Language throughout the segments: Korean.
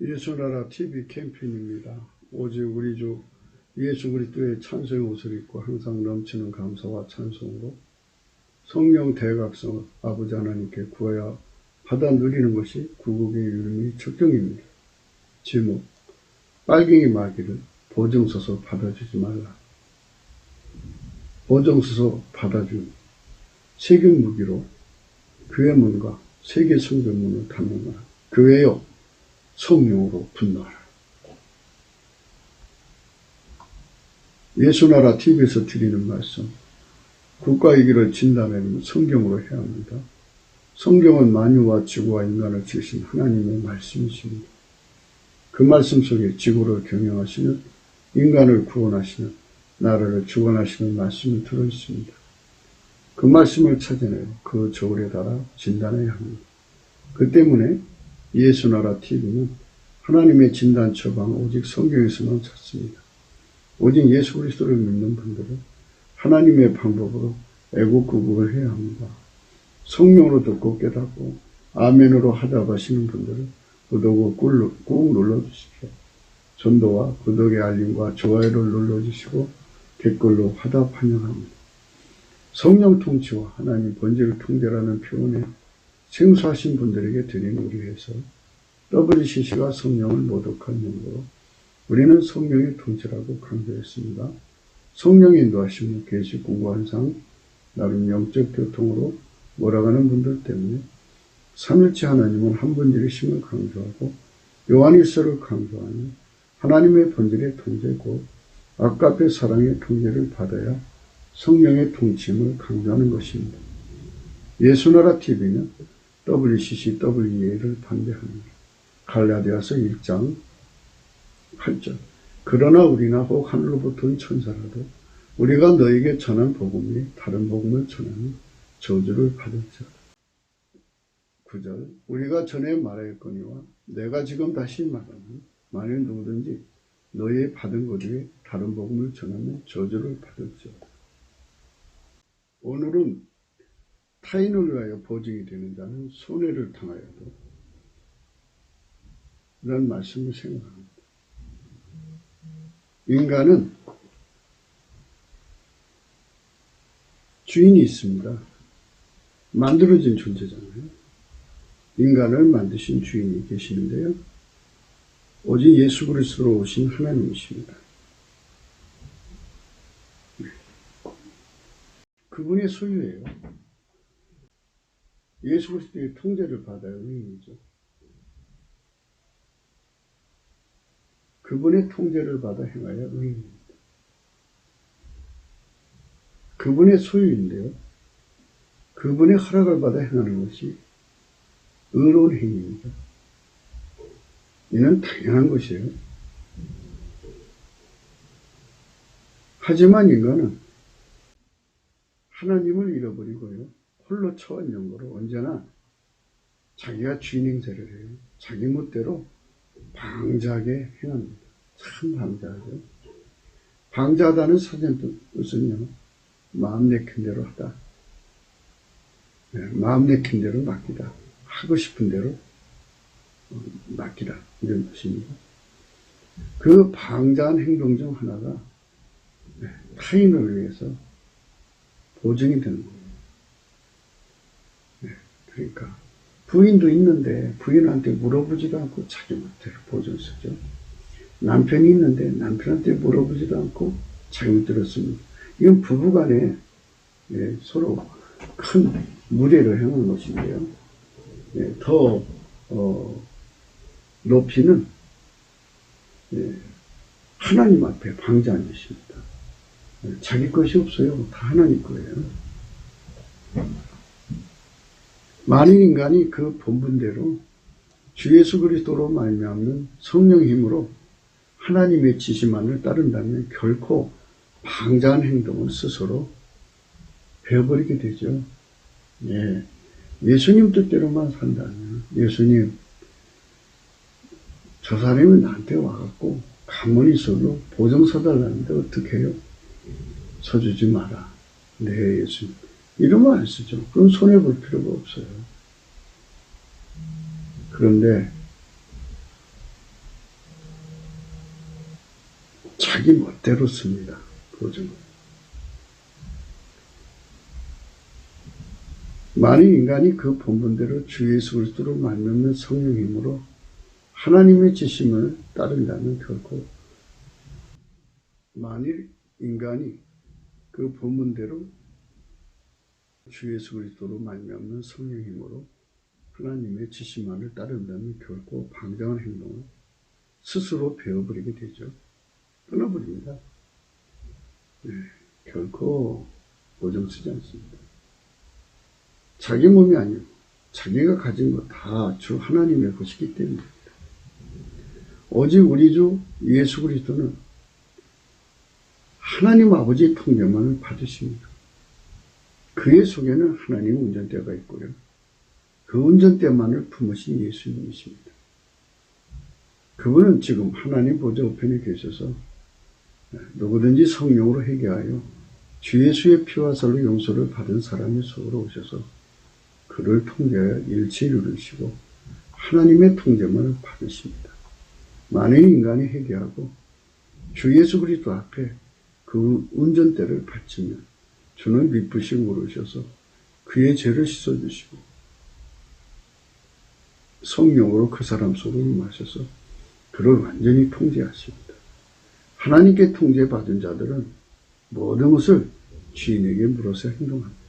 예수나라 TV 캠페인입니다. 오직 우리 주 예수 그리스도의 찬송의 옷을 입고 항상 넘치는 감사와 찬송으로 성령 대각성을 아버지 하나님께 구하여 받아 누리는 것이 구국의 이름이 적경입니다. 제목, 빨갱이 마귀를 보증서서 받아주지 말라. 보증서서 받아준 세균 무기로 교회 문과 세계 성전문을 닫는거라. 교회여 성령으로 분노하라. 예수나라 TV에서 드리는 말씀, 국가 위기를 진단하는 성경으로 해야 합니다. 성경은 만유와 지구와 인간을 지으신 하나님의 말씀이십니다. 그 말씀 속에 지구를 경영하시는, 인간을 구원하시는, 나라를 주관하시는 말씀이 들어있습니다. 그 말씀을 찾아내어 그 저울에 달아 진단해야 합니다. 그 때문에 예수나라 TV는 하나님의 진단 처방을 오직 성경에서만 찾습니다. 오직 예수 그리스도를 믿는 분들은 하나님의 방법으로 애국구국을 해야 합니다. 성령으로 듣고 깨닫고 아멘으로 하답하시는 분들은 구독을 꾹 눌러주십시오. 전도와 구독의 알림과 좋아요를 눌러주시고 댓글로 화답 환영합니다. 성령 통치와 하나님 본질 통제라는 표현에 생소하신 분들에게 드리는 우리에서 WCC가 성령을 모독한 용도로 우리는 성령의 통치라고 강조했습니다. 성령의 인도하심을 계시 공부한상 나름 영적 교통으로 몰아가는 분들 때문에 삼일체 하나님은 한 분이심을 강조하고 요한일서를 강조하는 하나님의 본질의 통제고 아까의 사랑의 통제를 받아야 성령의 통치임을 강조하는 것입니다. 예수나라 TV는 WCC, WEA를 반대합니다. 갈라디아서 1장 8절. 그러나 우리나 혹 하늘로부터 온 천사라도 우리가 너에게 전한 복음이 다른 복음을 전하는 저주를 받을지어다. 9절. 우리가 전에 말하였거니와 내가 지금 다시 말하는 만일 누구든지 너의 받은 것 외에 다른 복음을 전하면 저주를 받을지어다. 오늘은 타인을 위하여 보증이 되는 자는 손해를 당하여도 이런 말씀을 생각합니다. 인간은 주인이 있습니다. 만들어진 존재잖아요. 인간을 만드신 주인이 계시는데요. 오직 예수 그리스도로 오신 하나님이십니다. 그분의 소유예요. 예수 그리스도의 통제를 받아야 의인이죠. 그분의 통제를 받아 행하여 의인입니다. 그분의 소유인데요. 그분의 허락을 받아 행하는 것이 의로운 행위입니다. 이는 당연한 것이에요. 하지만 인간은 하나님을 잃어버리고요. 홀로 처한 영으로 언제나 자기가 주인 행세를 해요. 자기 멋대로 방자하게 행합니다. 참 방자하죠. 방자하다는 사전 뜻은요. 마음 내킨 대로 하다. 마음 내킨 대로 맡기다. 하고 싶은 대로 맡기다. 이런 뜻입니다. 그 방자한 행동 중 하나가 타인을 위해서 보증이 되는 거예요. 그러니까 부인도 있는데 부인한테 물어보지도 않고 자기 멋대로 보증 쓰죠. 남편이 있는데 남편한테 물어보지도 않고 자기 멋대로 씁니다. 이건 부부간에 서로 큰 무례를 행하는 것인데요. 더 높이는 하나님 앞에 방자한 것입니다. 자기 것이 없어요. 다 하나님 거예요. 만일 인간이 그 본분대로 주 예수 그리스도로 말미암는 성령 힘으로 하나님의 지시만을 따른다면 결코 방자한 행동을 스스로 배워버리게 되죠. 예수님 뜻대로만 산다면 예수님 저 사람이 나한테 와갖고 가만히 있어도 보증 서달라는데 어떻게 해요? 서주지 마라. 네 예수님. 이러면 안 쓰죠. 그럼 손해볼 필요가 없어요. 그런데 자기 멋대로 씁니다. 보증을. 만일 인간이 그 본분대로 주 예수 그리스도로 말미암는 성령 힘으로 하나님의 지심을 따른다면 결코 만일 인간이 그 본분대로 주 예수 그리스도로 말미암는 성령 힘으로 하나님의 지시만을 따른다면 결코 방장한 행동을 스스로 배워버리게 되죠. 끊어버립니다. 네, 결코 보증 쓰지 않습니다. 자기 몸이 아니고 자기가 가진 것 다 주 하나님의 것이기 때문입니다. 오직 우리 주 예수 그리스도는 하나님 아버지의 통제만을 받으십니다. 그의 속에는 하나님의 운전대가 있고요. 그 운전대만을 품으신 예수님이십니다. 그분은 지금 하나님 보좌 우편에 계셔서 누구든지 성령으로 회개하여 주 예수의 피와 살로 용서를 받은 사람의 속으로 오셔서 그를 통제하여 일치 이루시고 하나님의 통제만을 받으십니다. 만일 인간이 회개하고 주 예수 그리스도 앞에 그 운전대를 바치면 주는 미쁘시고 오르셔서 그의 죄를 씻어주시고 성령으로 그 사람 속으로 임하셔서 그를 완전히 통제하십니다. 하나님께 통제받은 자들은 모든 것을 주인에게 물어서 행동합니다.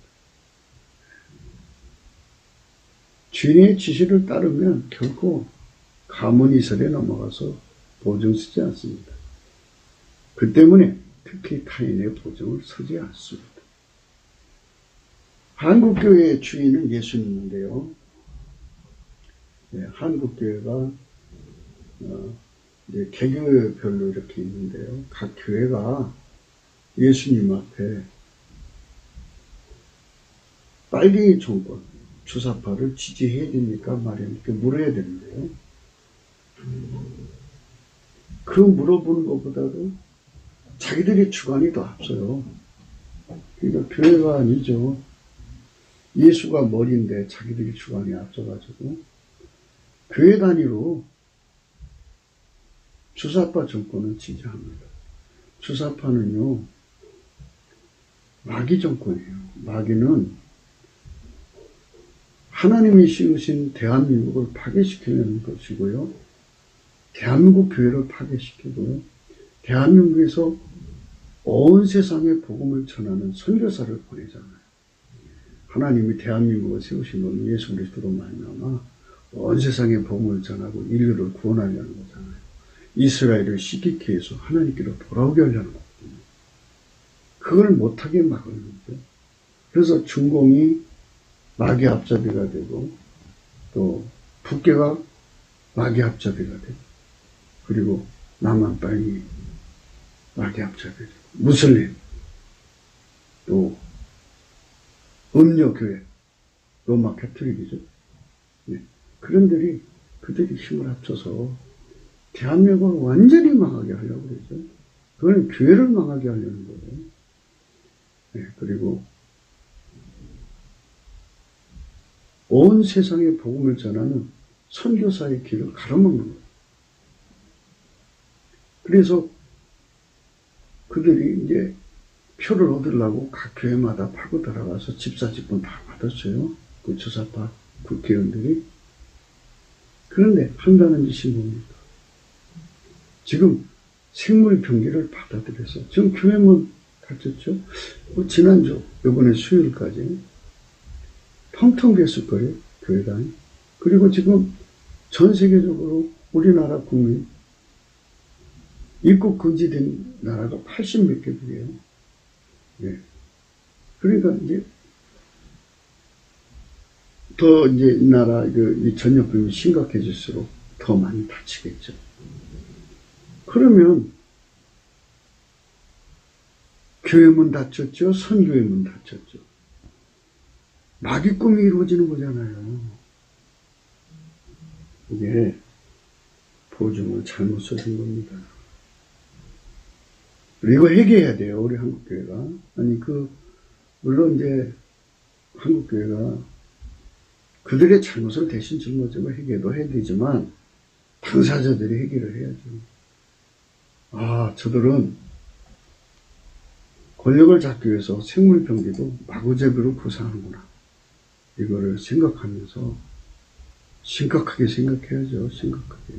주인의 지시를 따르면 결코 가문이설에 넘어가서 보증 쓰지 않습니다. 그 때문에 특히 타인의 보증을 서지 않습니다. 한국교회의 주인은 예수님인데요. 네, 한국교회가 이제 개교별로 이렇게 있는데요. 각 교회가 예수님 앞에 빨갱이 정권, 주사파를 지지해야 됩니까? 말입니까? 물어야 되는데요. 그 물어보는 것보다도 자기들의 주관이 더 앞서요. 그러니까 교회가 아니죠. 예수가 머리인데 자기들이 주관이 앞서가지고 교회 단위로 주사파 정권을 지지합니다. 주사파는요, 마귀 정권이에요. 마귀는 하나님이 씌우신 대한민국을 파괴시키려는 것이고요. 대한민국 교회를 파괴시키고요. 대한민국에서 온 세상에 복음을 전하는 선교사를 보내잖아요. 하나님이 대한민국을 세우신 건 예수 그리스도로 말미암아 온 세상에 복음을 전하고 인류를 구원하려는 거잖아요. 이스라엘을 시기케 해서 하나님께로 돌아오게 하려는 거거든요. 그걸 못하게 막으는 거죠. 그래서 중공이 마귀 앞잡이가 되고 또 북계가 마귀 앞잡이가 되고 그리고 남한땅이 마귀 앞잡이가 되고 무슬림 또 음료교회 로마 캐톨릭이죠. 네. 그런들이 그들이 힘을 합쳐서 대한민국을 완전히 망하게 하려고 그러죠. 그건 교회를 망하게 하려는 거예요. 네. 그리고 온 세상에 복음을 전하는 선교사의 길을 가로막는 거예요. 그래서 그들이 이제 표를 얻으려고 각 교회마다 파고 들어가서 집사 집권 다 받았어요. 그 주사파 국회의원들이. 그런데 한다는 짓이 뭡니까? 지금 생물병기를 받아들여서 지금 교회문 닫혔죠. 지난주 이번에 수요일까지 텅텅 비었을 거예요. 교회당이. 그리고 지금 전 세계적으로 우리나라 국민 입국 금지된 나라가 80몇 개국이에요. 네. 그러니까 이제 더 이제 이 나라 이 전염병이 심각해질수록 더 많이 다치겠죠. 그러면 교회 문 닫혔죠. 선교회 문 닫혔죠. 마귀 꿈이 이루어지는 거잖아요. 이게 보증을 잘못 써준 겁니다. 그리고 회개해야 돼요. 우리 한국교회가. 아니 물론 이제 한국교회가 그들의 잘못을 대신 짊어지고 회개도 해야 되지만 당사자들이 회개를 해야죠. 저들은 권력을 잡기 위해서 생물병기도 마구잡이로 구사하는구나. 이거를 생각하면서 심각하게 생각해야죠. 심각하게.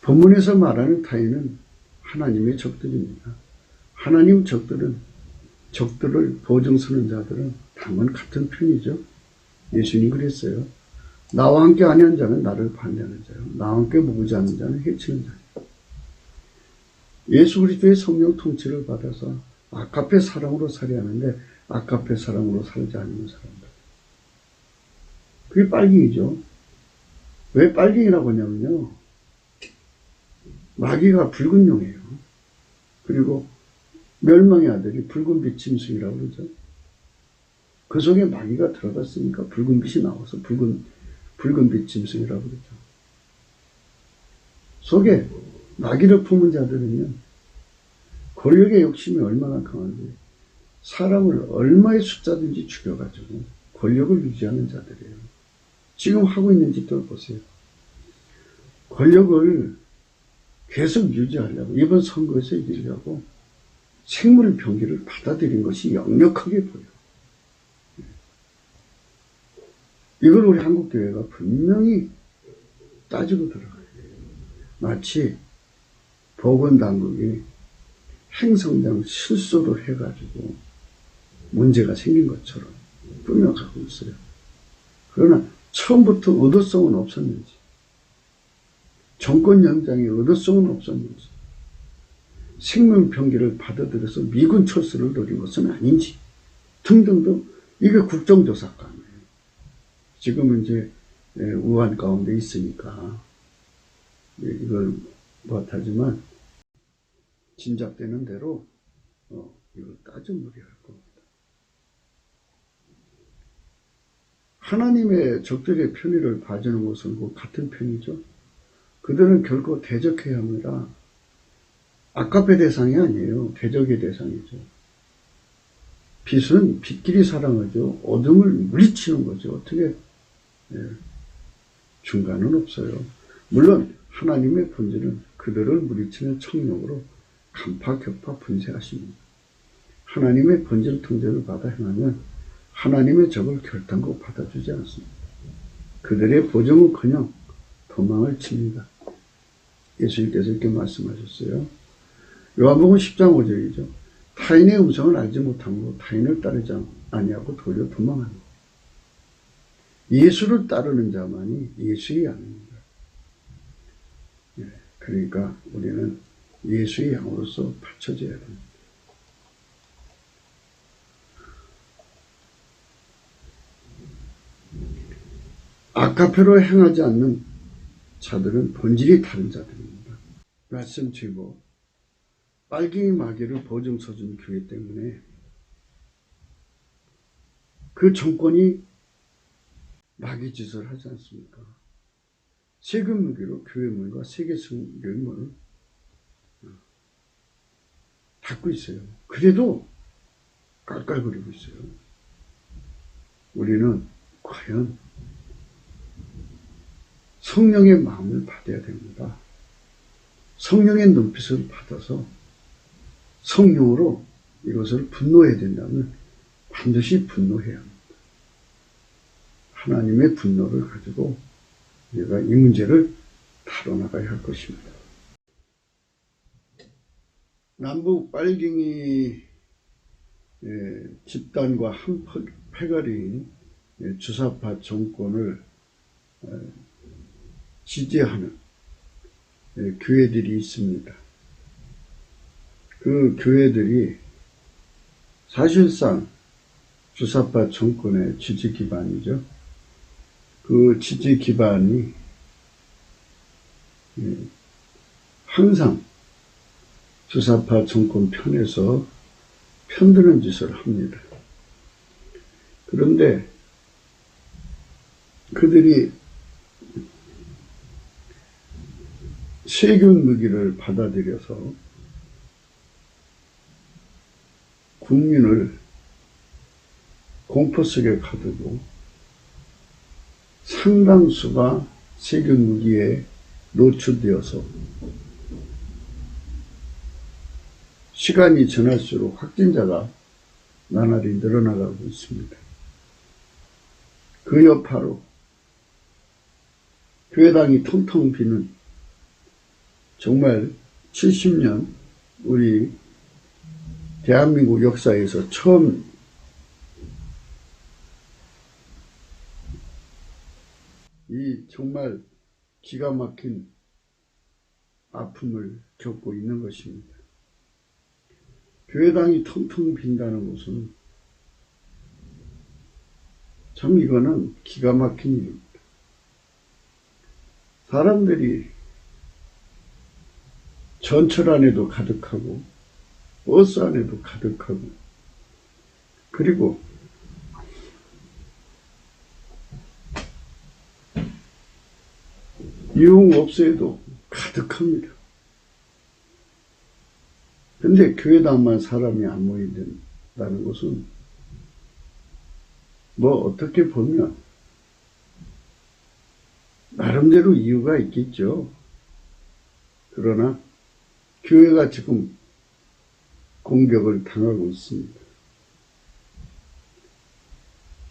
본문에서 말하는 타인은 하나님의 적들입니다. 하나님 적들을 보증서는 자들은 당연 같은 편이죠. 예수님 그랬어요. 나와 함께 아니한 자는 나를 반대하는 자요. 나와 함께 모으지 않는 자는 해치는 자요. 예수 그리스도의 성령 통치를 받아서 아카페 사랑으로 살아야 하는데 아카페 사랑으로 살지 않는 사람들. 그게 빨갱이죠. 왜 빨갱이라고 하냐면요. 마귀가 붉은 용이에요. 그리고 멸망의 아들이 붉은 빛 짐승이라고 그러죠. 그 속에 마귀가 들어갔으니까 붉은 빛이 나와서 붉은 빛 짐승이라고 그러죠. 속에 마귀를 품은 자들은요, 권력의 욕심이 얼마나 강한지 사람을 얼마의 숫자든지 죽여가지고 권력을 유지하는 자들이에요. 지금 하고 있는 짓들 보세요. 권력을 계속 유지하려고 이번 선거에서 이기려고 생물병기를 받아들인 것이 역력하게 보여요. 이걸 우리 한국교회가 분명히 따지고 들어가요. 마치 보건당국이 행성장 실수를 해가지고 문제가 생긴 것처럼 꾸며가고 있어요. 그러나 처음부터 의도성은 없었는지, 정권 연장의 의도성은 없었는지, 생명병기를 받아들여서 미군 철수를 노린 것은 아닌지 등등등, 이게 국정조사감이에요. 지금은 이제 우한 가운데 있으니까 이걸 못하지만 짐작되는 대로 이걸 따져물어야 할 겁니다. 하나님의 적들의 편의를 봐주는 것은 같은 편이죠. 그들은 결코 대적해야 합니다. 아카페 대상이 아니에요. 대적의 대상이죠. 빛은 빛끼리 사랑하죠. 어둠을 물리치는 거죠. 어떻게 중간은 없어요. 물론 하나님의 본질은 그들을 물리치는 청력으로 간파, 격파, 분쇄하십니다. 하나님의 본질 통제를 받아 행하면 하나님의 적을 결단코 받아주지 않습니다. 그들의 보정은커녕 도망을 칩니다. 예수님께서 이렇게 말씀하셨어요. 요한복음 10장 5절이죠. 타인의 음성을 알지 못함으로 타인을 따르지 아니하고 도리어 도망하는 것. 예수를 따르는 자만이 예수의 양입니다. 그러니까 우리는 예수의 양으로서 바쳐져야 됩니다. 아카페로 행하지 않는 자들은 본질이 다른 자들입니다. 말씀 제목, 빨갱이 마귀를 보증서 준 교회 때문에 그 정권이 마귀 짓을 하지 않습니까? 세금 무기로 교회 문과 세계 성교의 문을 닫고 있어요. 그래도 깔깔거리고 있어요. 우리는 과연 성령의 마음을 받아야 됩니다. 성령의 눈빛을 받아서 성령으로 이것을 분노해야 된다면 반드시 분노해야 합니다. 하나님의 분노를 가지고 우리가 이 문제를 다뤄나가야 할 것입니다. 남북 빨갱이 집단과 한 패거리인 주사파 정권을 지지하는 교회들이 있습니다. 그 교회들이 사실상 주사파 정권의 지지 기반이죠. 그 지지 기반이 항상 주사파 정권 편에서 편드는 짓을 합니다. 그런데 그들이 세균 무기를 받아들여서 국민을 공포 속에 가두고 상당수가 세균 무기에 노출되어서 시간이 지날수록 확진자가 나날이 늘어나가고 있습니다. 그 여파로 교회당이 텅텅 비는 정말 70년 우리 대한민국 역사에서 처음 이 정말 기가 막힌 아픔을 겪고 있는 것입니다. 교회당이 텅텅 빈다는 것은 참 이거는 기가 막힌 일입니다. 사람들이 전철 안에도 가득하고 버스 안에도 가득하고 그리고 유흥업소에도 가득합니다. 근데 교회당만 사람이 안 모인다는 것은 뭐 어떻게 보면 나름대로 이유가 있겠죠. 그러나 교회가 지금 공격을 당하고 있습니다.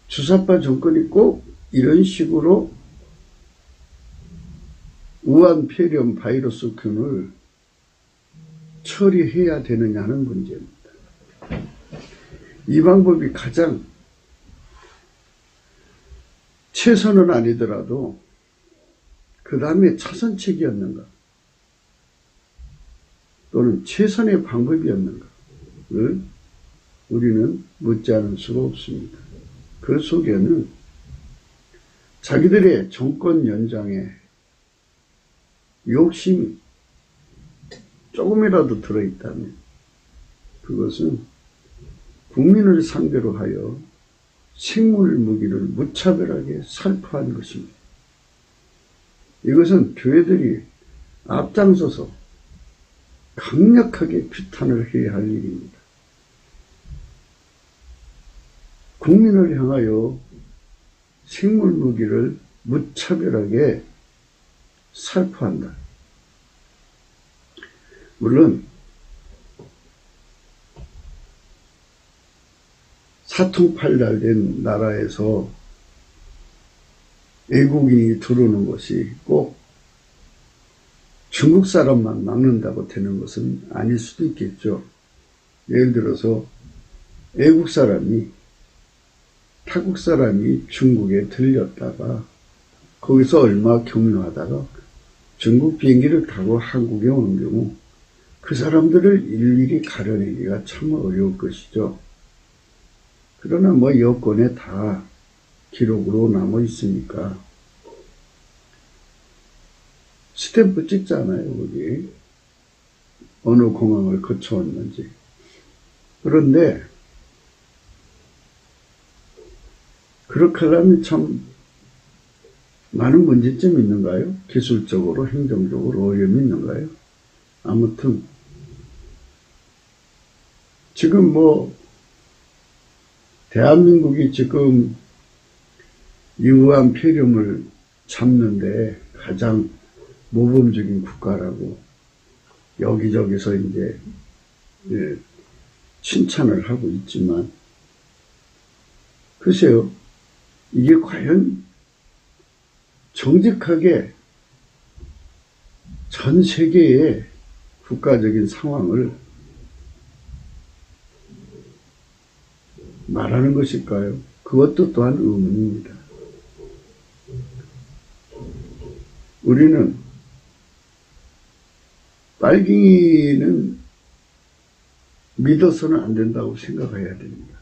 주사파 정권이 꼭 이런 식으로 우한 폐렴 바이러스균을 처리해야 되느냐는 문제입니다. 이 방법이 가장 최선은 아니더라도 그 다음에 차선책이었는가 또는 최선의 방법이었는가를 우리는 묻지 않을 수가 없습니다. 그 속에는 자기들의 정권 연장에 욕심이 조금이라도 들어있다면 그것은 국민을 상대로 하여 생물 무기를 무차별하게 살포한 것입니다. 이것은 교회들이 앞장서서 강력하게 비탄을 해야 할 일입니다. 국민을 향하여 생물 무기를 무차별하게 살포한다. 물론 사통팔달된 나라에서 외국인이 들어오는 것이 꼭 중국 사람만 막는다고 되는 것은 아닐 수도 있겠죠. 예를 들어서 외국 사람이 타국 사람이 중국에 들렸다가 거기서 얼마 경유하다가 중국 비행기를 타고 한국에 오는 경우 그 사람들을 일일이 가려내기가 참 어려울 것이죠. 그러나 뭐 여권에 다 기록으로 남아 있으니까 스탬프 찍잖아요. 거기 어느 공항을 거쳐왔는지. 그런데 그렇게 하려면 참 많은 문제점이 있는가요? 기술적으로, 행정적으로 어려움이 있는가요? 아무튼 지금 뭐 대한민국이 지금 우한 폐렴을 잡는데 가장 모범적인 국가라고 여기저기서 이제 칭찬을 하고 있지만 글쎄요, 이게 과연 정직하게 전 세계의 국가적인 상황을 말하는 것일까요? 그것도 또한 의문입니다. 우리는 빨갱이는 믿어서는 안 된다고 생각해야 됩니다.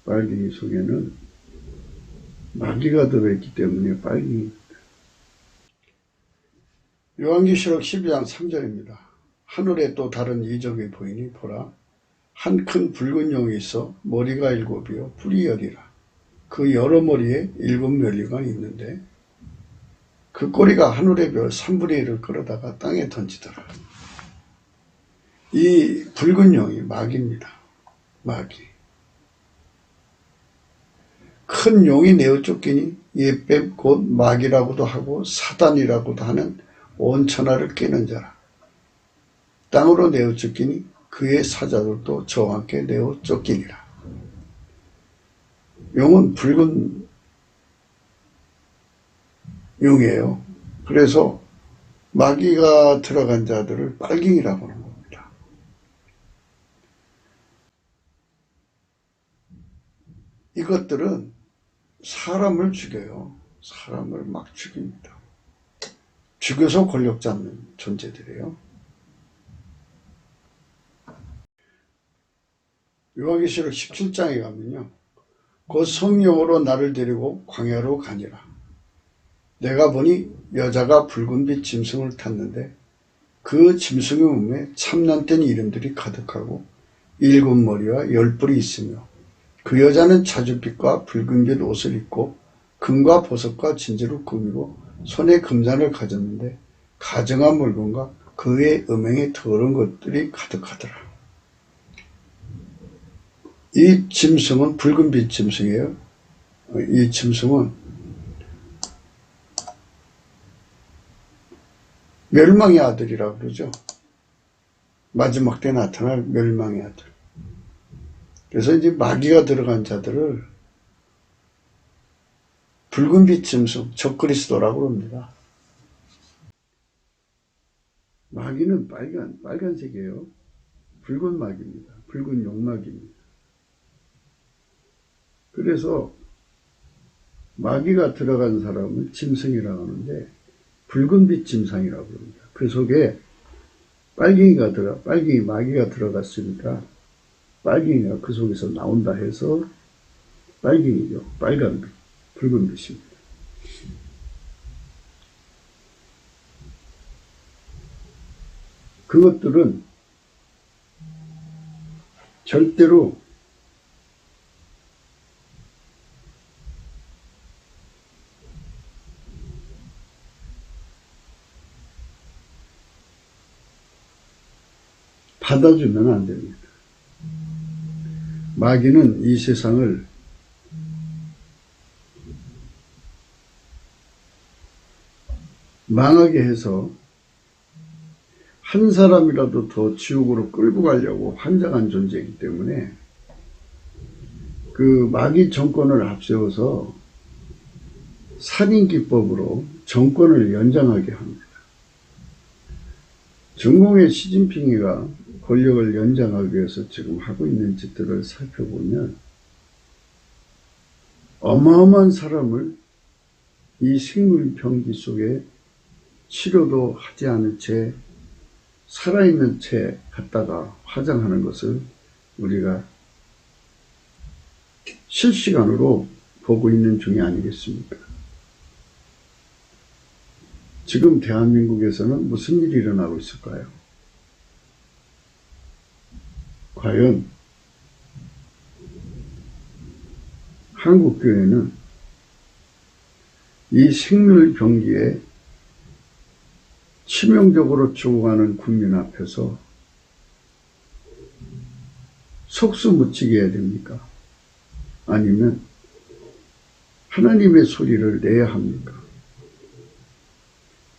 빨갱이 속에는 마귀가 들어있기 때문에 빨갱이입니다. 요한계시록 12장 3절입니다. 하늘에 또 다른 이적이 보이니 보라, 한 큰 붉은 용이 있어 머리가 7이요 뿔이 10이라. 그 여러 머리에 7멸리가 있는데 그 꼬리가 하늘의 별 3분의 1을 끌어다가 땅에 던지더라. 이 붉은 용이 마귀입니다. 마귀. 큰 용이 내어 쫓기니 이 뱀 곧 마귀라고도 하고 사단이라고도 하는 온 천하를 깨는 자라. 땅으로 내어 쫓기니 그의 사자들도 저와 함께 내어 쫓기니라. 용은 붉은 용이에요. 그래서 마귀가 들어간 자들을 빨갱이라고 하는 겁니다. 이것들은 사람을 죽여요. 사람을 막 죽입니다. 죽여서 권력 잡는 존재들이에요. 요한계시록 17장에 가면요. 곧 성령으로 나를 데리고 광야로 가니라. 내가 보니 여자가 붉은빛 짐승을 탔는데 그 짐승의 몸에 참난된 이름들이 가득하고 7머리와 10뿔이 있으며 그 여자는 자줏빛과 붉은빛 옷을 입고 금과 보석과 진주로 꾸미고 손에 금잔을 가졌는데 가증한 물건과 그의 음행에 더러운 것들이 가득하더라. 이 짐승은 붉은빛 짐승이에요. 이 짐승은 멸망의 아들이라고 그러죠. 마지막 때 나타날 멸망의 아들. 그래서 이제 마귀가 들어간 자들을 붉은빛 짐승, 적그리스도라고 합니다. 마귀는 빨간색이에요. 붉은 마귀입니다. 붉은 용마귀입니다. 그래서 마귀가 들어간 사람은 짐승이라고 하는데 붉은빛 짐승이라고 합니다. 그 속에 마귀가 들어갔으니까 빨갱이가 그 속에서 나온다 해서 빨갱이죠. 빨간빛, 붉은빛입니다. 그것들은 절대로 받아주면 안 됩니다. 마귀는 이 세상을 망하게 해서 한 사람이라도 더 지옥으로 끌고 가려고 환장한 존재이기 때문에 그 마귀 정권을 앞세워서 살인기법으로 정권을 연장하게 합니다. 중공의 시진핑이가 권력을 연장하기 위해서 지금 하고 있는 짓들을 살펴보면 어마어마한 사람을 이 생물병기 속에 치료도 하지 않은 채 살아있는 채 갖다가 화장하는 것을 우리가 실시간으로 보고 있는 중이 아니겠습니까? 지금 대한민국에서는 무슨 일이 일어나고 있을까요? 과연 한국교회는 이 생물병기에 치명적으로 죽어가는 국민 앞에서 속수무치게 해야 됩니까? 아니면 하나님의 소리를 내야 합니까?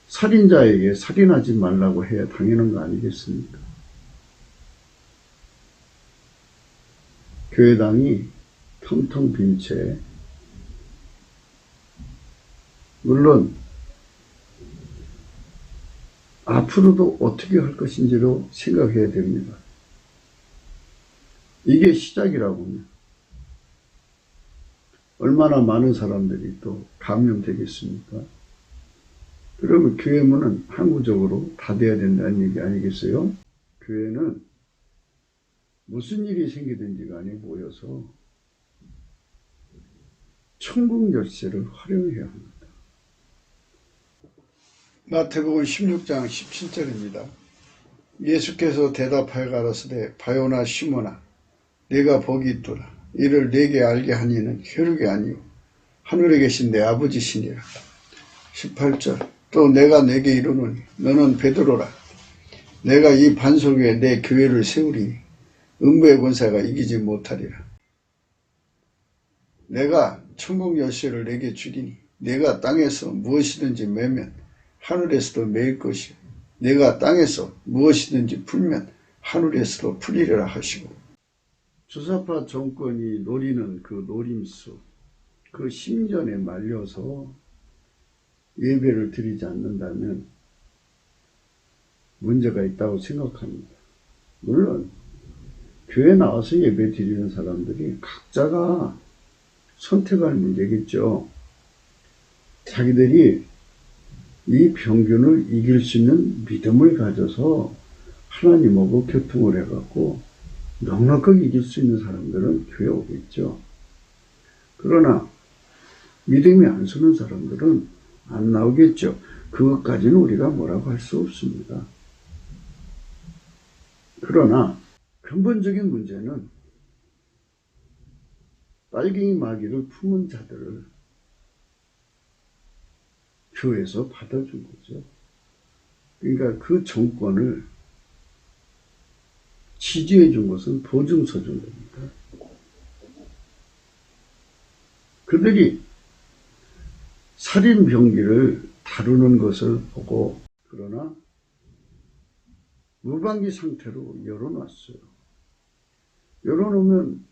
살인자에게 살인하지 말라고 해야 당연한 거 아니겠습니까? 교회당이 텅텅 빈 채, 물론 앞으로도 어떻게 할 것인지도 생각해야 됩니다. 이게 시작이라고 하면 얼마나 많은 사람들이 또 감염되겠습니까? 그러면 교회 문은 항구적으로 닫아야 된다는 얘기 아니겠어요? 교회는 무슨 일이 생기든지 간에 모여서 천국 열쇠를 활용해야 합니다. 마태복음 16장 17절입니다. 예수께서 대답하여 가라사대 바요나 시몬아 네가 복이 있도다. 이를 네게 알게 하니는 혈육이 아니요 하늘에 계신 내 아버지시니라. 18절 또 내가 네게 이르노니 너는 베드로라. 내가 이 반석 위에 내 교회를 세우리니 음부의 권세가 이기지 못하리라. 내가 천국 열쇠를 내게 주리니 내가 땅에서 무엇이든지 매면 하늘에서도 매일 것이요 내가 땅에서 무엇이든지 풀면 하늘에서도 풀리리라 하시고, 주사파 정권이 노리는 그 노림수, 그 심전에 말려서 예배를 드리지 않는다면 문제가 있다고 생각합니다. 물론 교회 나와서 예배 드리는 사람들이 각자가 선택할 문제겠죠. 자기들이 이 병균을 이길 수 있는 믿음을 가져서 하나님하고 교통을 해갖고 넉넉하게 이길 수 있는 사람들은 교회 오겠죠. 그러나 믿음이 안 서는 사람들은 안 나오겠죠. 그것까지는 우리가 뭐라고 할 수 없습니다. 그러나 근본적인 문제는 빨갱이 마귀를 품은 자들을 교회에서 받아준 거죠. 그러니까 그 정권을 지지해 준 것은 보증서 준 겁니다. 그들이 살인병기를 다루는 것을 보고, 그러나 무방비 상태로 열어놨어요. 열어놓으면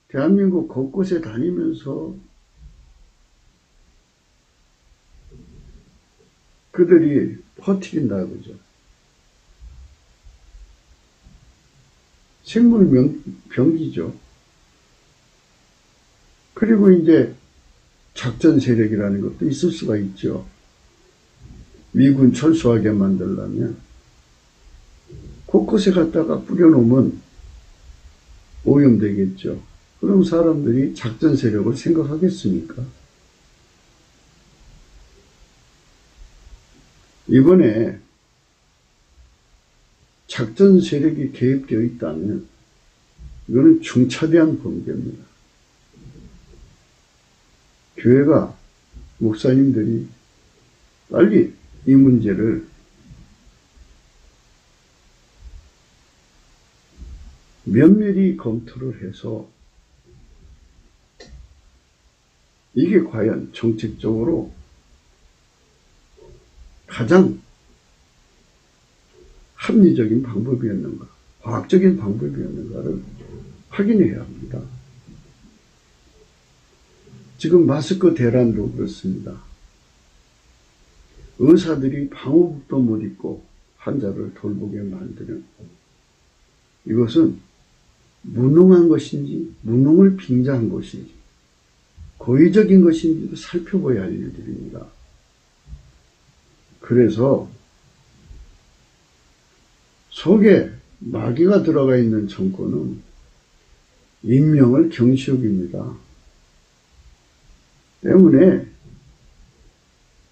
대한민국 곳곳에 다니면서 그들이 퍼뜨린다 그죠. 생물병기죠. 그리고 이제 작전 세력이라는 것도 있을 수가 있죠. 미군 철수하게 만들려면 곳곳에 갖다가 뿌려놓으면 오염되겠죠. 그럼 사람들이 작전 세력을 생각하겠습니까? 이번에 작전 세력이 개입되어 있다면 이거는 중차대한 범죄입니다. 교회가, 목사님들이 빨리 이 문제를 면밀히 검토를 해서 이게 과연 정책적으로 가장 합리적인 방법이었는가, 과학적인 방법이었는가를 확인해야 합니다. 지금 마스크 대란도 그렇습니다. 의사들이 방호복도 못 입고 환자를 돌보게 만드는, 이것은 무능한 것인지 무능을 빙자한 것인지 고의적인 것인지도 살펴봐야 할 일들입니다. 그래서 속에 마귀가 들어가 있는 정권은 인명을 경시 여깁니다. 때문에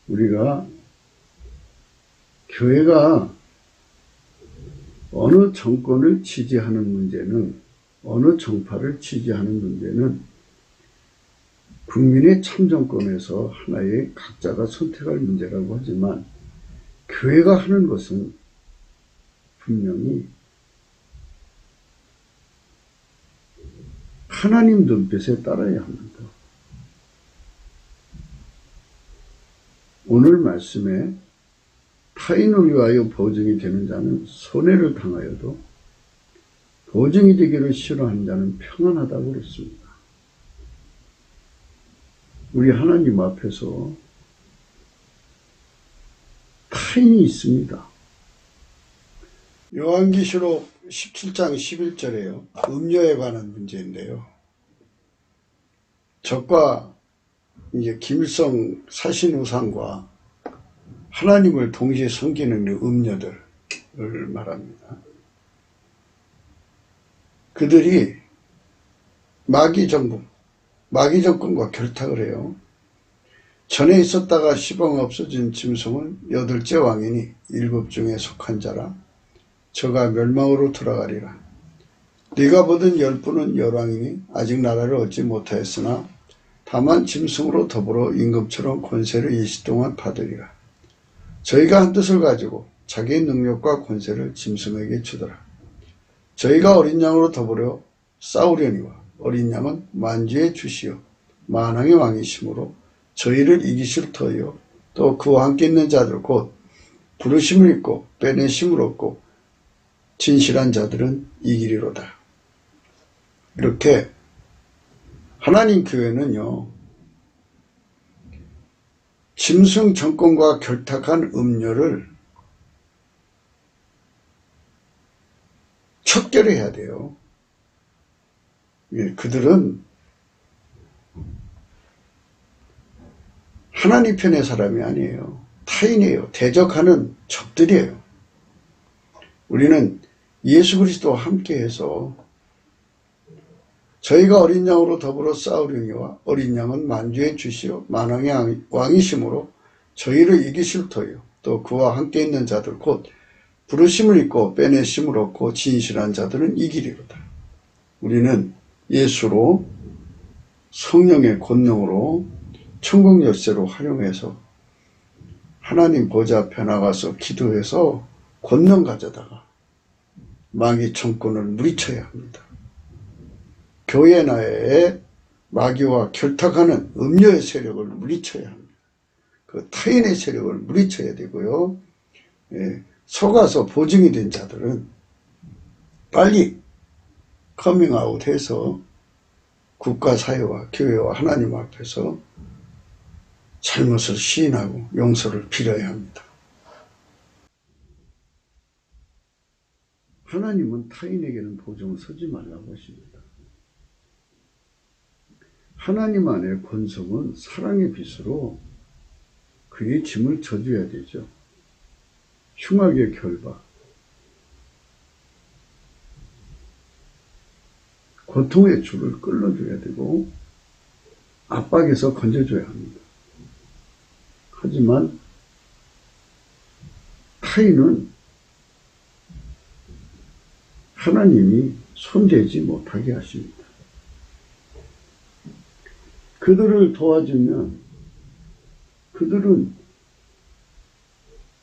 우리가 교회가 어느 정권을 지지하는 문제는, 어느 정파를 지지하는 문제는 국민의 참정권에서 하나의 각자가 선택할 문제라고 하지만, 교회가 하는 것은 분명히 하나님 눈빛에 따라야 합니다. 오늘 말씀에 타인을 위하여 보증이 되는 자는 손해를 당하여도 보증이 되기를 싫어하는 자는 평안하다고 그랬습니다. 우리 하나님 앞에서 타인이 있습니다. 요한계시록 17장 11절에요. 음료에 관한 문제인데요. 적과 이제 김일성 사신우상과 하나님을 동시에 섬기는 음녀들을 말합니다. 그들이 마귀 정권과 결탁을 해요. 전에 있었다가 시방 없어진 짐승은 8째 왕이니 7 중에 속한 자라. 저가 멸망으로 돌아가리라. 네가 보던 10분은 열왕이니 아직 나라를 얻지 못하였으나 다만 짐승으로 더불어 임금처럼 권세를 일시 동안 받으리라. 저희가 한 뜻을 가지고 자기의 능력과 권세를 짐승에게 주더라. 저희가 어린 양으로 더불어 싸우려니와 어린 양은 만주의 주시요 만왕의 왕이시므로 저희를 이기실 터이요 또 그와 함께 있는 자들 곧 부르심을 입고 빼내심을 얻고 진실한 자들은 이기리로다. 이렇게 하나님 교회는요, 짐승 정권과 결탁한 음료를 척결해야 돼요. 예, 그들은 하나님 편의 사람이 아니에요. 타인이에요. 대적하는 적들이에요. 우리는 예수 그리스도와 함께해서 저희가 어린 양으로 더불어 싸우려니와 어린 양은 만주의 주시오 만왕의 왕이심으로 저희를 이기실 터요. 또 그와 함께 있는 자들 곧 부르심을 입고 빼내심을 얻고 진실한 자들은 이기리로다. 우리는 예수로 성령의 권능으로 천국 열쇠로 활용해서 하나님 보좌 앞에 나가서 기도해서 권능 가져다가 마귀 정권을 물리쳐야 합니다. 교회 내에 마귀와 결탁하는 음료의 세력을 물리쳐야 합니다. 그 타인의 세력을 물리쳐야 되고요. 예, 속아서 보증이 된 자들은 빨리 커밍아웃해서 국가사회와 교회와 하나님 앞에서 잘못을 시인하고 용서를 빌어야 합니다. 하나님은 타인에게는 보증을 서지 말라고 하십니다. 하나님 안의 권성은 사랑의 빛으로 그의 짐을 져줘야 되죠. 흉악의 결박, 고통의 줄을 끌어줘야 되고 압박에서 건져줘야 합니다. 하지만 타인은 하나님이 손대지 못하게 하십니다. 그들을 도와주면 그들은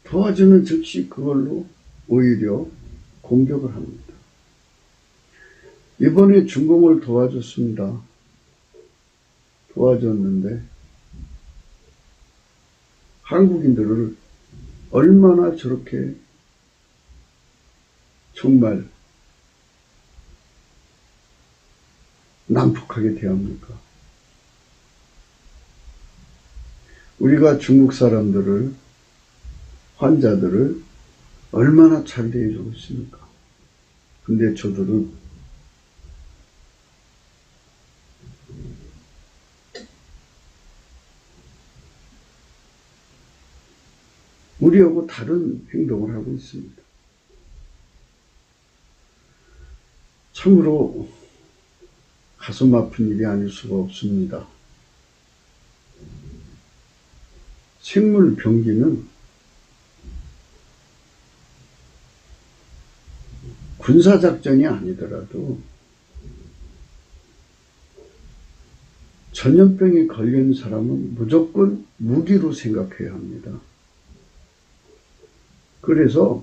도와주는 즉시 그걸로 오히려 공격을 합니다. 이번에 중공을 도와줬습니다. 도와줬는데 한국인들을 얼마나 저렇게 정말 난폭하게 대합니까? 우리가 중국 사람들을, 환자들을 얼마나 잘 대해주고 있습니까? 근데 저들은 우리하고 다른 행동을 하고 있습니다. 참으로 가슴 아픈 일이 아닐 수가 없습니다. 생물병기는 군사작전이 아니더라도 전염병에 걸린 사람은 무조건 무기로 생각해야 합니다. 그래서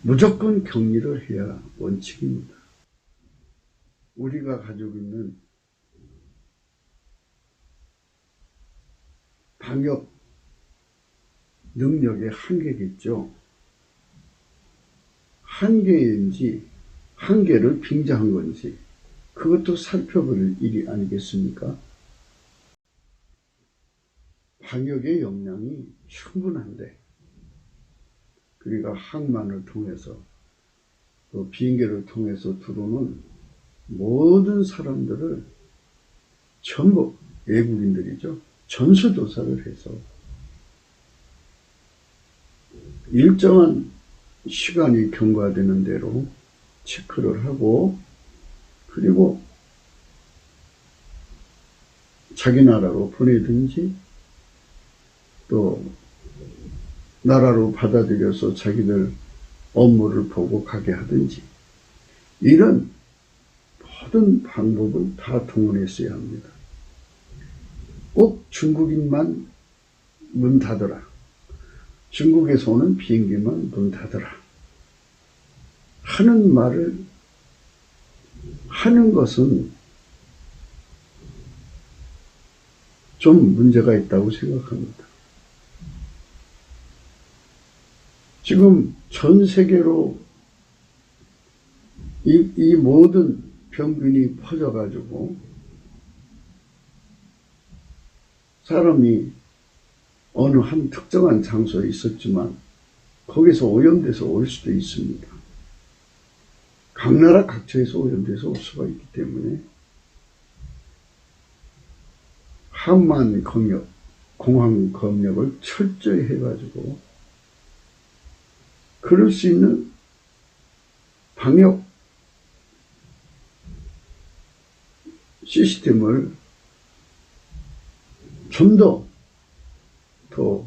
무조건 격리를 해야 원칙입니다. 우리가 가지고 있는 방역 능력의 한계겠죠. 한계인지 한계를 빙자한 건지 그것도 살펴볼 일이 아니겠습니까? 방역의 역량이 충분한데 우리가 항만을 통해서 또 비행기를 통해서 들어오는 모든 사람들을 전부 외국인들이죠. 전수조사를 해서 일정한 시간이 경과되는 대로 체크를 하고 그리고 자기 나라로 보내든지 또 나라로 받아들여서 자기들 업무를 보고 가게 하든지 이런 모든 방법을 다 동원했어야 합니다. 꼭 중국인만 문 닫아라. 중국에서 오는 비행기만 문 닫아라. 하는 말을 하는 것은 좀 문제가 있다고 생각합니다. 지금 전 세계로 이 모든 병균이 퍼져가지고 사람이 어느 한 특정한 장소에 있었지만 거기서 오염돼서 올 수도 있습니다. 각 나라 각처에서 오염돼서 올 수가 있기 때문에 항만 검역, 공항 검역을 철저히 해가지고 그럴 수 있는 방역 시스템을 좀 더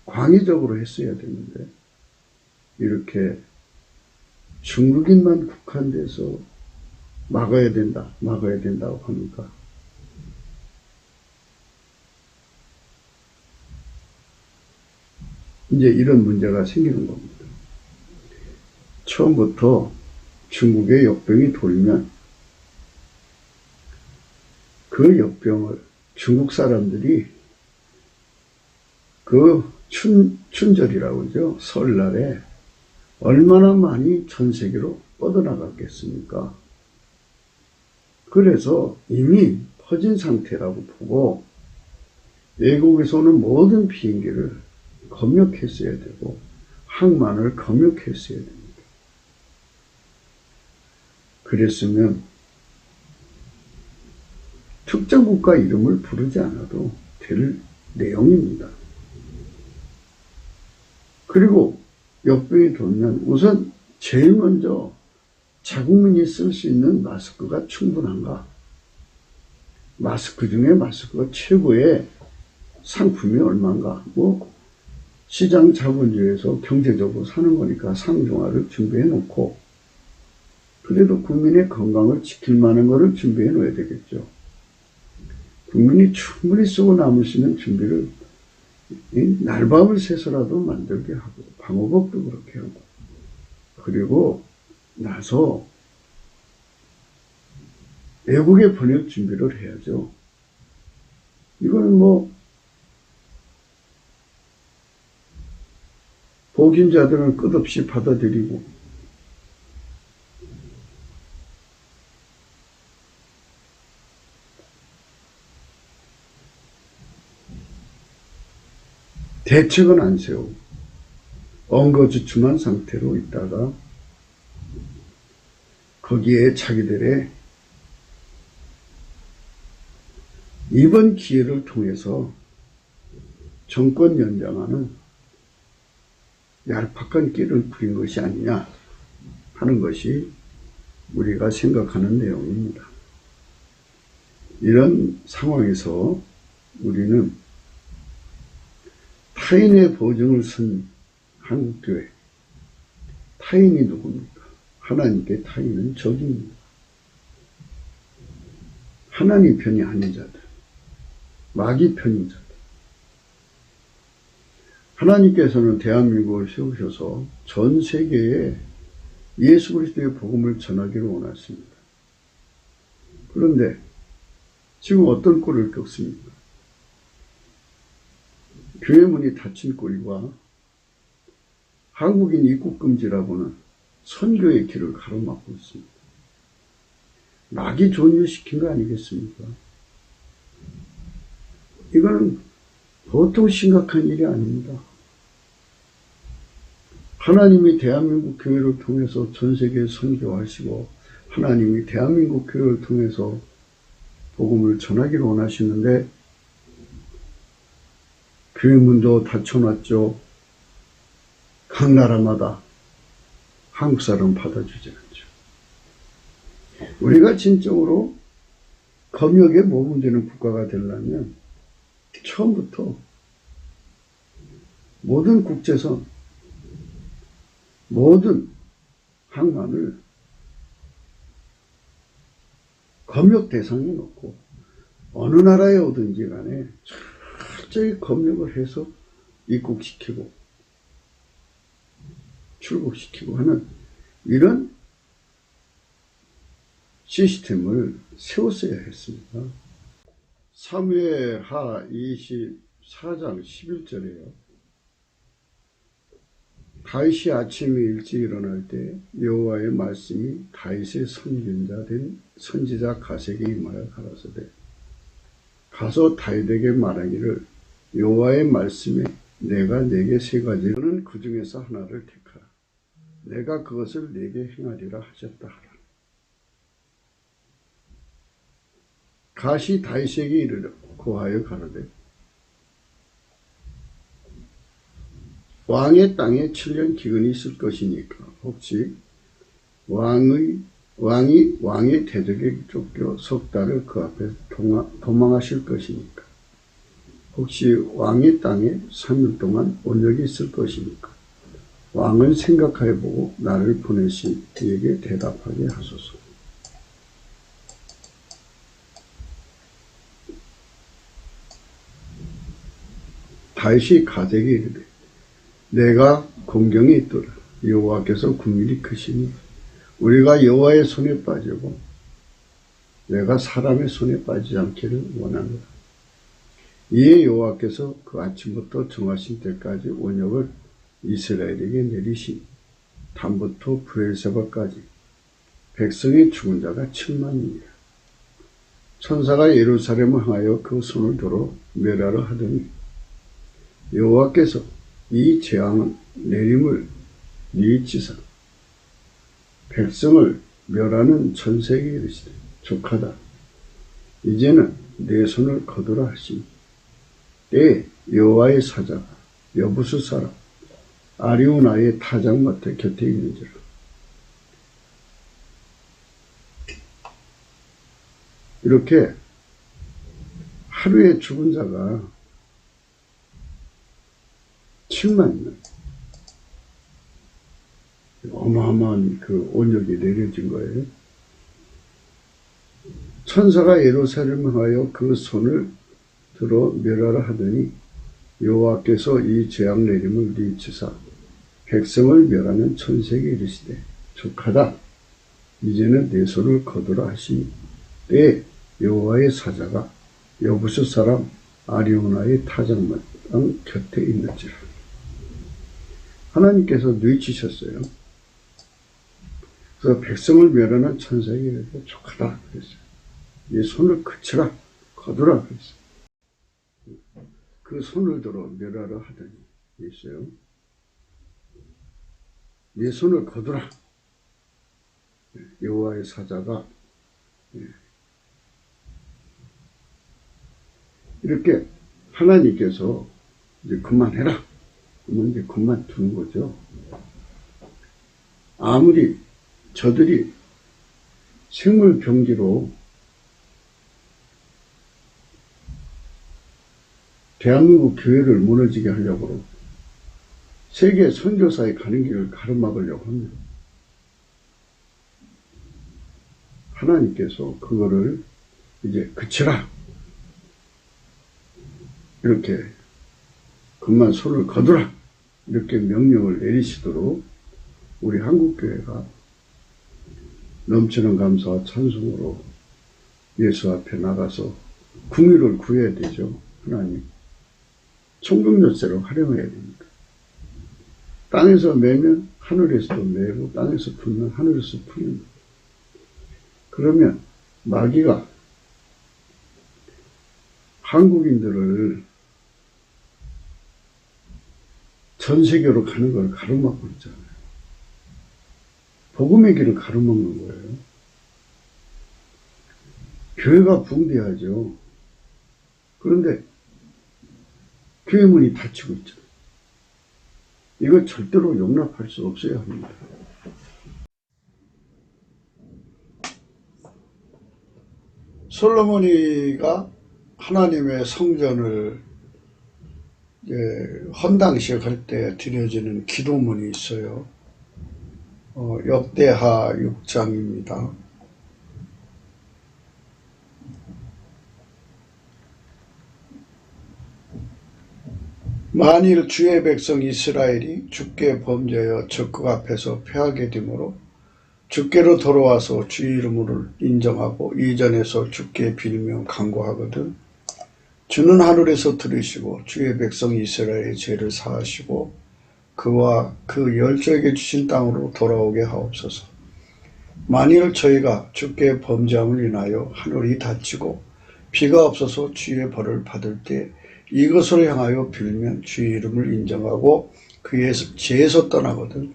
광의적으로 했어야 되는데 이렇게 중국인만 국한돼서 막아야 된다고 하니까 이제 이런 문제가 생기는 겁니다. 처음부터 중국의 역병이 돌면 그 역병을 중국 사람들이 그 춘절이라고 그러죠. 설날에 얼마나 많이 전 세계로 뻗어나갔겠습니까? 그래서 이미 퍼진 상태라고 보고 외국에서 오는 모든 비행기를 검역했어야 되고 항만을 검역했어야 됩니다. 그랬으면 특정 국가 이름을 부르지 않아도 될 내용입니다. 그리고 역병이 돌면 우선 제일 먼저 자국민이 쓸 수 있는 마스크가 충분한가? 마스크 중에 마스크가 최고의 상품이 얼마인가? 시장 자본주의에서 경제적으로 사는 거니까 상중하를 준비해 놓고 그래도 국민의 건강을 지킬 만한 거를 준비해 놓아야 되겠죠. 국민이 충분히 쓰고 남을 수 있는 준비를 날밤을 새서라도 만들게 하고 방호복도 그렇게 하고 그리고 나서 외국에 번역 준비를 해야죠. 이거는 복인자들은 끝없이 받아들이고 대책은 안 세우고 엉거주춤한 상태로 있다가 거기에 자기들의 이번 기회를 통해서 정권 연장하는 얄팍한 끼를 부린 것이 아니냐 하는 것이 우리가 생각하는 내용입니다. 이런 상황에서 우리는 타인의 보증을 쓴 한국교회, 타인이 누굽니까? 하나님께 타인은 적입니다. 하나님 편이 아닌 자들, 마귀 편인 자들. 하나님께서는 대한민국을 세우셔서 전 세계에 예수 그리스도의 복음을 전하기를 원하십니다. 그런데 지금 어떤 꼴을 겪습니까? 교회 문이 닫힌 꼴과 한국인 입국 금지라고는 선교의 길을 가로막고 있습니다. 마귀 존유시킨 거 아니겠습니까? 이거는 보통 심각한 일이 아닙니다. 하나님이 대한민국 교회를 통해서 전 세계에 선교하시고 하나님이 대한민국 교회를 통해서 복음을 전하기를 원하시는데 교회 문도 닫혀놨죠. 각 나라마다 한국 사람 받아주지 않죠. 우리가 진정으로 검역에 머문드는 국가가 되려면 처음부터 모든 국제선, 모든 항만을 검역 대상에 놓고 어느 나라에 오든지 간에 철저히 검역을 해서 입국시키고 출국시키고 하는 이런 시스템을 세웠어야 했습니다. 사무엘하 24장 11절에요. 다윗이 아침에 일찍 일어날 때 여호와의 말씀이 다윗의 선견자 된 선지자 가세에게 임하여 가라사대 가서 다윗에게 말하기를 여호와의 말씀에 내가 네게 세 가지는 그 중에서 하나를 택하라. 내가 그것을 네게 행하리라 하셨다 하라. 갓이 다윗에게 이르러 고하여 가로되 왕의 땅에 7년 기근이 있을 것이니까 혹시 왕이 왕의 대적에 쫓겨 석 달을 그 앞에서 도망하실 것이니까 혹시 왕의 땅에 3일 동안 온역이 있을 것이니까 왕은 생각하여 보고 나를 보내시 그에게 대답하게 하소서. 다윗이 갓에게 이르되 내가 공경에 있도다. 여호와께서 국률이 크시니 우리가 여호와의 손에 빠지고 내가 사람의 손에 빠지지 않기를 원합니다. 이에 여호와께서 그 아침부터 정하신 때까지 원역을 이스라엘에게 내리시니 단부터 브엘세바까지 백성의 죽은 자가 7만이니라. 천사가 예루살렘을 향하여 그 손을 들어 멸하려 하더니 여호와께서 이 재앙은 내림을 니이치사 백성을 멸하는 천세에게 이르시되 족하다. 이제는 내 손을 거두라 하시니 때에 여호와의 사자가 여부수 사람 아리우나의 타작마트 곁에 있는지라. 이렇게 하루에 죽은 자가 7만이나 어마어마한 그 온역이 내려진 거예요. 천사가 예루살렘을 하여 그 손을 들어 멸하라 하더니 여호와께서 이 재앙 내림을 니치사 백성을 멸하는 천세에게 이르시되 족하다. 이제는 내 손을 거두라 하시니 때에 여호와의 사자가 여부수 사람 아리오나의 타작마땅 곁에 있는지라. 하나님께서 뉘치셨어요. 그래서 백성을 멸하는 천사에게 이르되 족하다 그랬어요. 이 손을 그치라 거두라 그랬어요. 그 손을 들어 멸하라 하더니 있어요. 네 손을 거두라. 여호와의 사자가 이렇게 하나님께서 이제 그만해라. 그러면 이제 그만두는 거죠. 아무리 저들이 생물병기로 대한민국 교회를 무너지게 하려고 세계 선교사에 가는 길을 가로막으려고 합니다. 하나님께서 그거를 이제 그치라. 이렇게 그만 손을 거두라. 이렇게 명령을 내리시도록 우리 한국교회가 넘치는 감사와 찬송으로 예수 앞에 나가서 궁유를 구해야 되죠. 하나님. 총경열쇠로 활용해야 됩니다. 땅에서 매면 하늘에서도 매고 땅에서 풀면 하늘에서 풀립니다. 그러면 마귀가 한국인들을 전 세계로 가는 걸 가로막고 있잖아요. 복음의 길을 가로막는 거예요. 교회가 붕괴하죠. 그런데 교회 문이 닫히고 있잖아요. 이거 절대로 용납할 수 없어야 합니다. 솔로몬이가 하나님의 성전을 헌당식 할 때 드려지는 기도문이 있어요. 역대하 6장입니다. 만일 주의 백성 이스라엘이 주께 범죄하여 적국 앞에서 패하게 되므로 주께로 돌아와서 주의 이름을 인정하고 이전에서 주께 빌며 간구하거든 주는 하늘에서 들으시고 주의 백성 이스라엘의 죄를 사하시고 그와 그 열조에게 주신 땅으로 돌아오게 하옵소서. 만일 저희가 주께 범죄함을 인하여 하늘이 닫히고 비가 없어서 주의 벌을 받을 때 이것을 향하여 빌면 주의 이름을 인정하고 그의 죄에서 떠나거든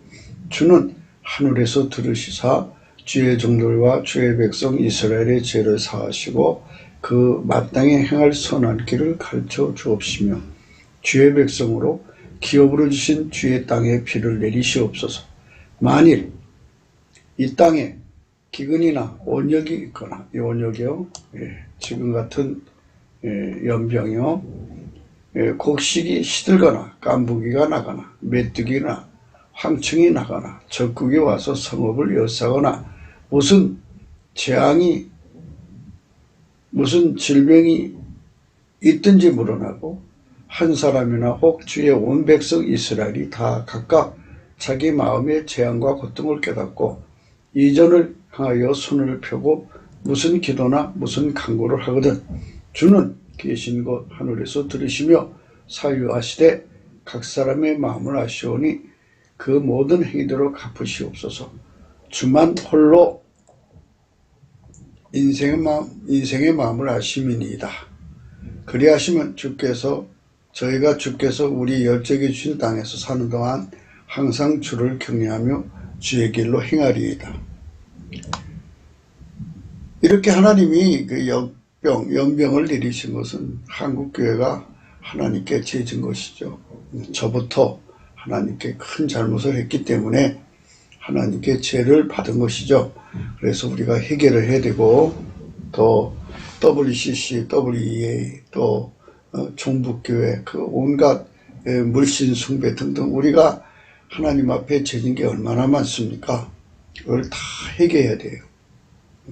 주는 하늘에서 들으시사 주의 종들과 주의 백성 이스라엘의 죄를 사하시고 그 마땅히 행할 선한 길을 가르쳐 주옵시며 주의 백성으로 기업으로 주신 주의 땅에 비를 내리시옵소서. 만일 이 땅에 기근이나 온역이 있거나, 이 온역이요, 지금 같은 연병이요, 곡식이 시들거나 깐부기가 나거나 메뚜기나 황충이 나거나 적국이 와서 성읍을 에워싸거나 무슨 재앙이 무슨 질병이 있든지 물어나고 한 사람이나 혹 주의 온 백성 이스라엘이 다 각각 자기 마음의 재앙과 고통을 깨닫고 이전을 향하여 손을 펴고 무슨 기도나 무슨 간구를 하거든 주는 계신 곳 하늘에서 들으시며 사유하시되 각 사람의 마음을 아시오니 그 모든 행위대로 갚으시옵소서. 주만 홀로 인생의 마음을 아심이니이다. 그리하시면 저희가 주께서 우리 열적에 주신 땅에서 사는 동안 항상 주를 경외하며 주의 길로 행하리이다. 이렇게 하나님이 그 연병을 내리신 것은 한국교회가 하나님께 죄진 것이죠. 저부터 하나님께 큰 잘못을 했기 때문에 하나님께 죄를 받은 것이죠. 그래서 우리가 해결을 해야 되고 또 WCC, WEA, 또 종북교회 그 온갖 물신 숭배 등등 우리가 하나님 앞에 죄진 게 얼마나 많습니까? 그걸 다 해결해야 돼요.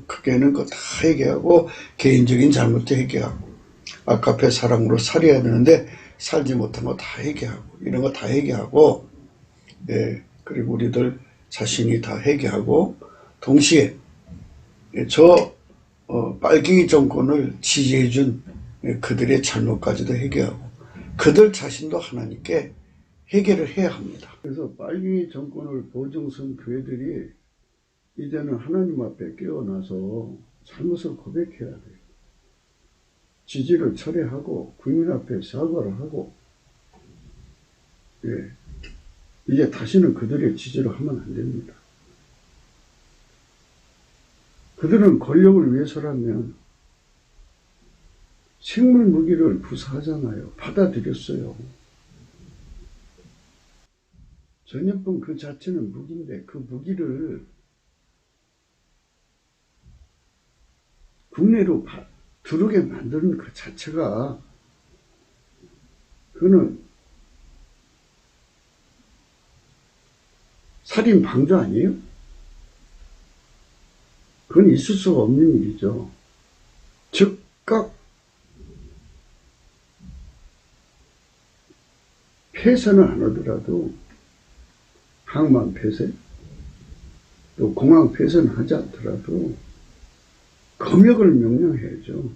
크게는 그거 다 해결하고 개인적인 잘못도 해결하고 아까페 사랑으로 살아야 되는데 살지 못한 거 다 해결하고 이런 거 다 해결하고 그리고 우리들 자신이 다 해결하고 동시에 빨갱이 정권을 지지해준 그들의 잘못까지도 해결하고 그들 자신도 하나님께 해결을 해야 합니다. 그래서 빨갱이 정권을 보증선 교회들이 이제는 하나님 앞에 깨어나서 잘못을 고백해야 돼요. 지지를 철회하고 국민 앞에 사과를 하고 이제 다시는 그들의 지지를 하면 안 됩니다. 그들은 권력을 위해서라면 생물 무기를 구사하잖아요. 받아들였어요. 전염병 그 자체는 무기인데 그 무기를 국내로 들어오게 만드는 그 자체가 그거는 살인 방조 아니에요? 그건 있을 수가 없는 일이죠. 즉각 폐쇄는 안 하더라도 항만 폐쇄 또 공항 폐쇄는 하지 않더라도 검역을 명령해야죠.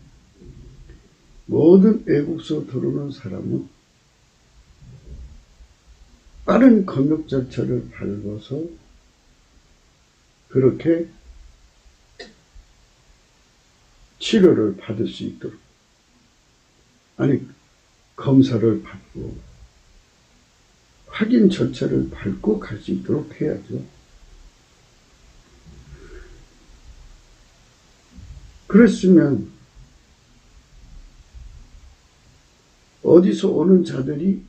모든 외국서 들어오는 사람은 빠른 검역 절차를 밟아서 그렇게 치료를 받을 수 있도록 검사를 받고 확인 절차를 밟고 갈 수 있도록 해야죠. 그랬으면 어디서 오는 자들이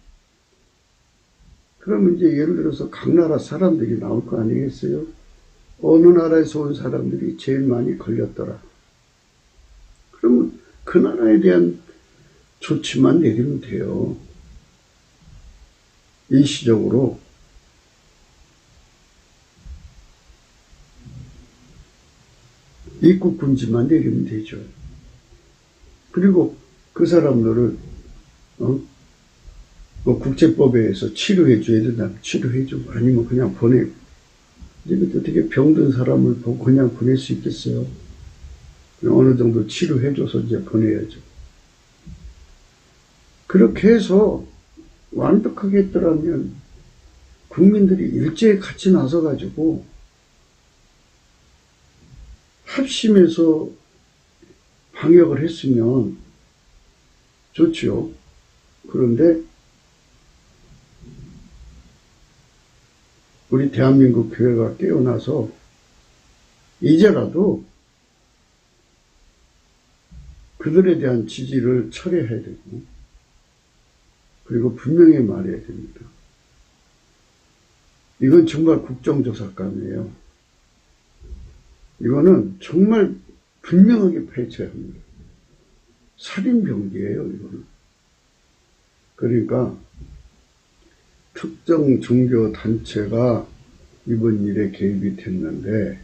그러면 이제 예를 들어서 각 나라 사람들이 나올 거 아니겠어요? 어느 나라에서 온 사람들이 제일 많이 걸렸더라. 그러면 그 나라에 대한 조치만 내리면 돼요. 일시적으로. 입국 금지만 내리면 되죠. 그리고 그 사람들을 국제법에 의해서 치료해 줘야 된다면 치료해 주고 아니면 그냥 보내고 이제 어떻게 병든 사람을 보고 그냥 보낼 수 있겠어요? 어느 정도 치료해 줘서 이제 보내야죠. 그렇게 해서 완벽하게 했더라면 국민들이 일제히 같이 나서가지고 합심해서 방역을 했으면 좋지요. 그런데 우리 대한민국 교회가 깨어나서 이제라도 그들에 대한 지지를 철회해야 되고, 그리고 분명히 말해야 됩니다. 이건 정말 국정조사감이에요. 이거는 정말 분명하게 파헤쳐야 합니다. 살인병기예요, 이거는. 그러니까 특정 종교단체가 이번 일에 개입이 됐는데,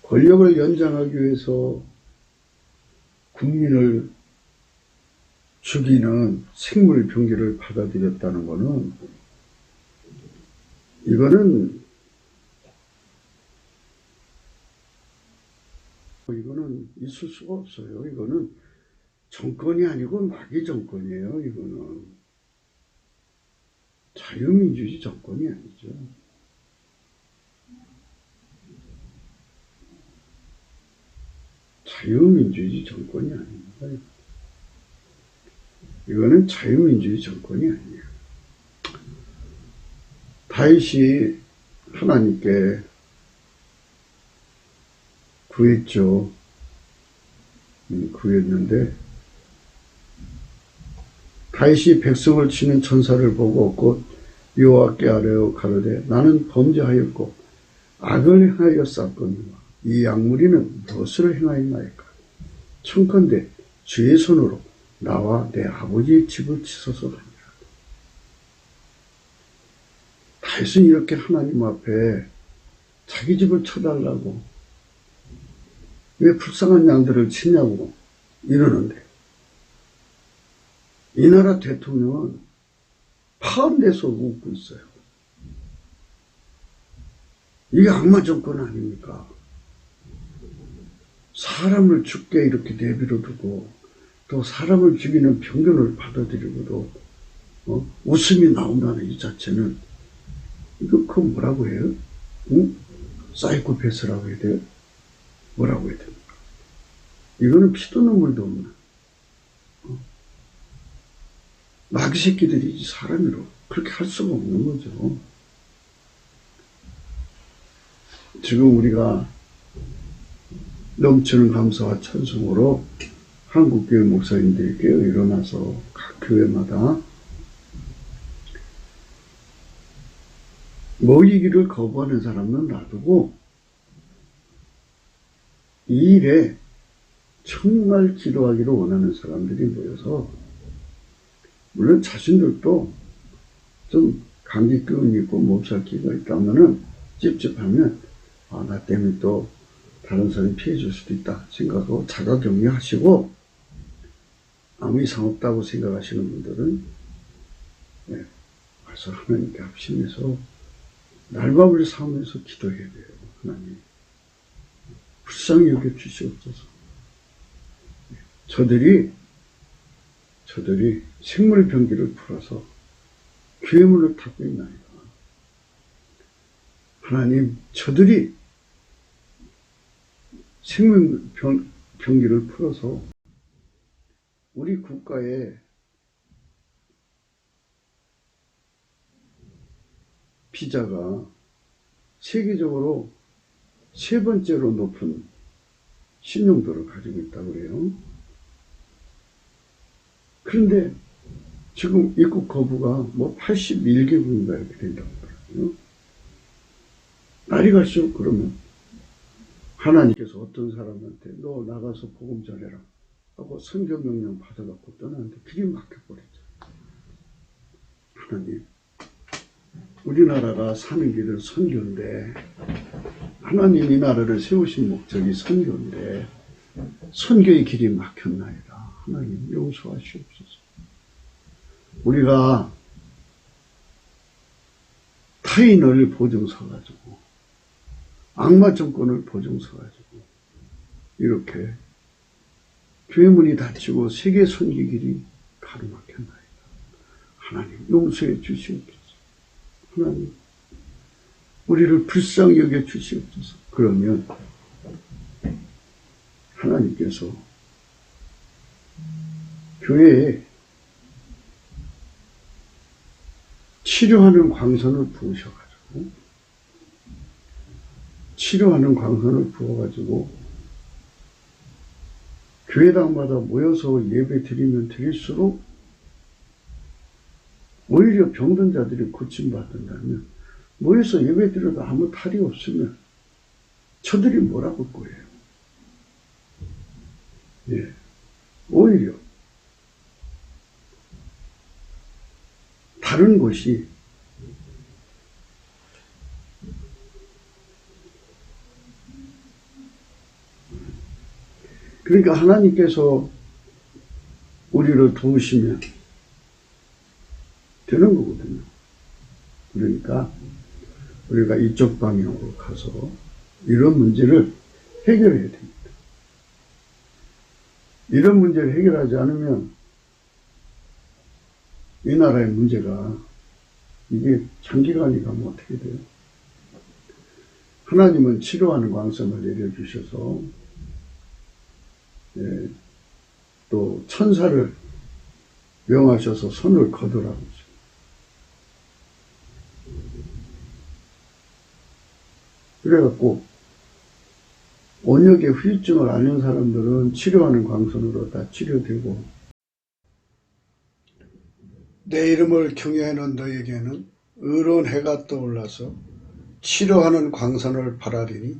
권력을 연장하기 위해서 국민을 죽이는 생물병기를 받아들였다는 것은, 이거는 있을 수가 없어요. 이거는 정권이 아니고 마귀 정권이에요. 이거는 자유민주주의 정권이 아니죠. 자유민주주의 정권이 아닙니다. 이거는 자유민주주의 정권이 아니에요. 다윗이 하나님께 구했죠. 구했는데, 다윗이 백성을 치는 천사를 보고 곧 여호와께 아뢰어 가로되 나는 범죄하였고 악을 행하였사거니와 이 약무리는 무엇을 행하였나이까. 청컨대 주의 손으로 나와 내 아버지의 집을 치소서 하니라. 다윗은 이렇게 하나님 앞에 자기 집을 쳐달라고, 왜 불쌍한 양들을 치냐고 이러는데, 이 나라 대통령은 파업돼서 웃고 있어요. 이게 악마 정권 아닙니까? 사람을 죽게 이렇게 내버려 두고, 또 사람을 죽이는 편견을 받아들이고도 웃음이 나온다는 이 자체는, 그거 뭐라고 해요? 응? 사이코패스라고 해야 돼요? 뭐라고 해야 됩니까? 이거는 피도 눈물도 없는 마귀 새끼들이 사람이로 그렇게 할 수가 없는 거죠. 지금 우리가 넘치는 감사와 찬송으로 한국교회 목사님들께 일어나서 각 교회마다 모이기를 거부하는 사람은 놔두고 이 일에 정말 기도하기를 원하는 사람들이 모여서, 물론 자신들도 좀 감기 기운이 있고 몸살 기가 있다면은 찝찝하면 나 때문에 또 다른 사람이 피해 줄 수도 있다 생각하고 자가 격려하시고, 아무 이상 없다고 생각하시는 분들은 와서 하나님께 합심해서 날밤을 싸우면서 기도해야 돼요. 하나님 불쌍히 여겨 주시옵소서. 저들이 생물병기를 풀어서 괴물을 타고 있나이다. 하나님, 저들이 생물병기를 풀어서 우리 국가의 비자가 세계적으로 세 번째로 높은 신용도를 가지고 있다고 그래요. 그런데 지금 입국 거부가 81개국인가 이렇게 된다고 그러거든요. 날이 갈수록 그러면 하나님께서 어떤 사람한테 너 나가서 복음 전해라 하고 선교 명령 받아갖고 떠나는데 길이 막혀버렸죠. 하나님, 우리나라가 사는 길은 선교인데, 하나님 이 나라를 세우신 목적이 선교인데 선교의 길이 막혔나이다. 하나님 용서하시옵소서. 우리가 타인을 보증서가지고 악마 정권을 보증서가지고 이렇게 교회 문이 닫히고 세계 선교 길이 가로막혔나이다. 하나님 용서해 주시옵소서. 하나님, 우리를 불쌍히 여겨 주시옵소서. 그러면 하나님께서 교회에 치료하는 광선을 부으셔가지고, 교회당마다 모여서 예배 드리면 드릴수록 오히려 병든 자들이 고침받는다면, 모여서 예배 드려도 아무 탈이 없으면 저들이 뭐라고 거예요. 예. 오히려 다른 곳이 그러니까 하나님께서 우리를 도우시면 되는 거거든요. 그러니까 우리가 이쪽 방향으로 가서 이런 문제를 해결해야 됩니다. 이런 문제를 해결하지 않으면 이 나라의 문제가 이게 장기간이 가면 어떻게 돼요? 하나님은 치료하는 광선을 내려주셔서 또 천사를 명하셔서 손을 거두라고. 그래갖고 온역의 후유증을 앓는 사람들은 치료하는 광선으로 다 치료되고, 내 이름을 경외하는 너에게는 의로운 해가 떠올라서 치료하는 광선을 바라리니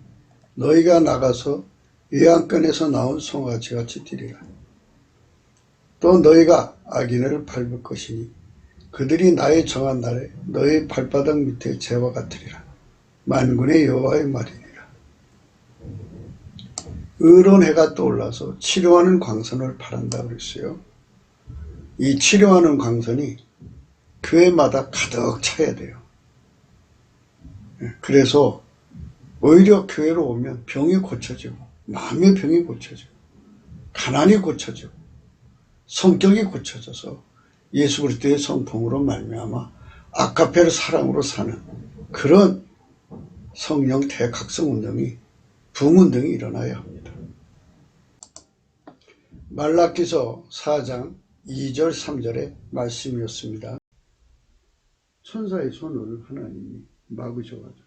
너희가 나가서 외양간에서 나온 송아지 같이 뛰리라. 또 너희가 악인을 밟을 것이니 그들이 나의 정한 날에 너희 발바닥 밑에 재와 같으리라. 만군의 여호와의 말이니라. 의로운 해가 떠올라서 치료하는 광선을 바란다 그랬어요. 이 치료하는 광선이 교회마다 가득 차야 돼요. 그래서 오히려 교회로 오면 병이 고쳐지고, 마음의 병이 고쳐지고, 가난이 고쳐지고, 성격이 고쳐져서 예수 그리스도의 성품으로 말미암아 아가페를 사랑으로 사는 그런 성령 대각성 운동이, 부흥운동이 일어나야 합니다. 말라기서 4장 2절 3절의 말씀이었습니다. 천사의 손을 하나님이 막으셔가지고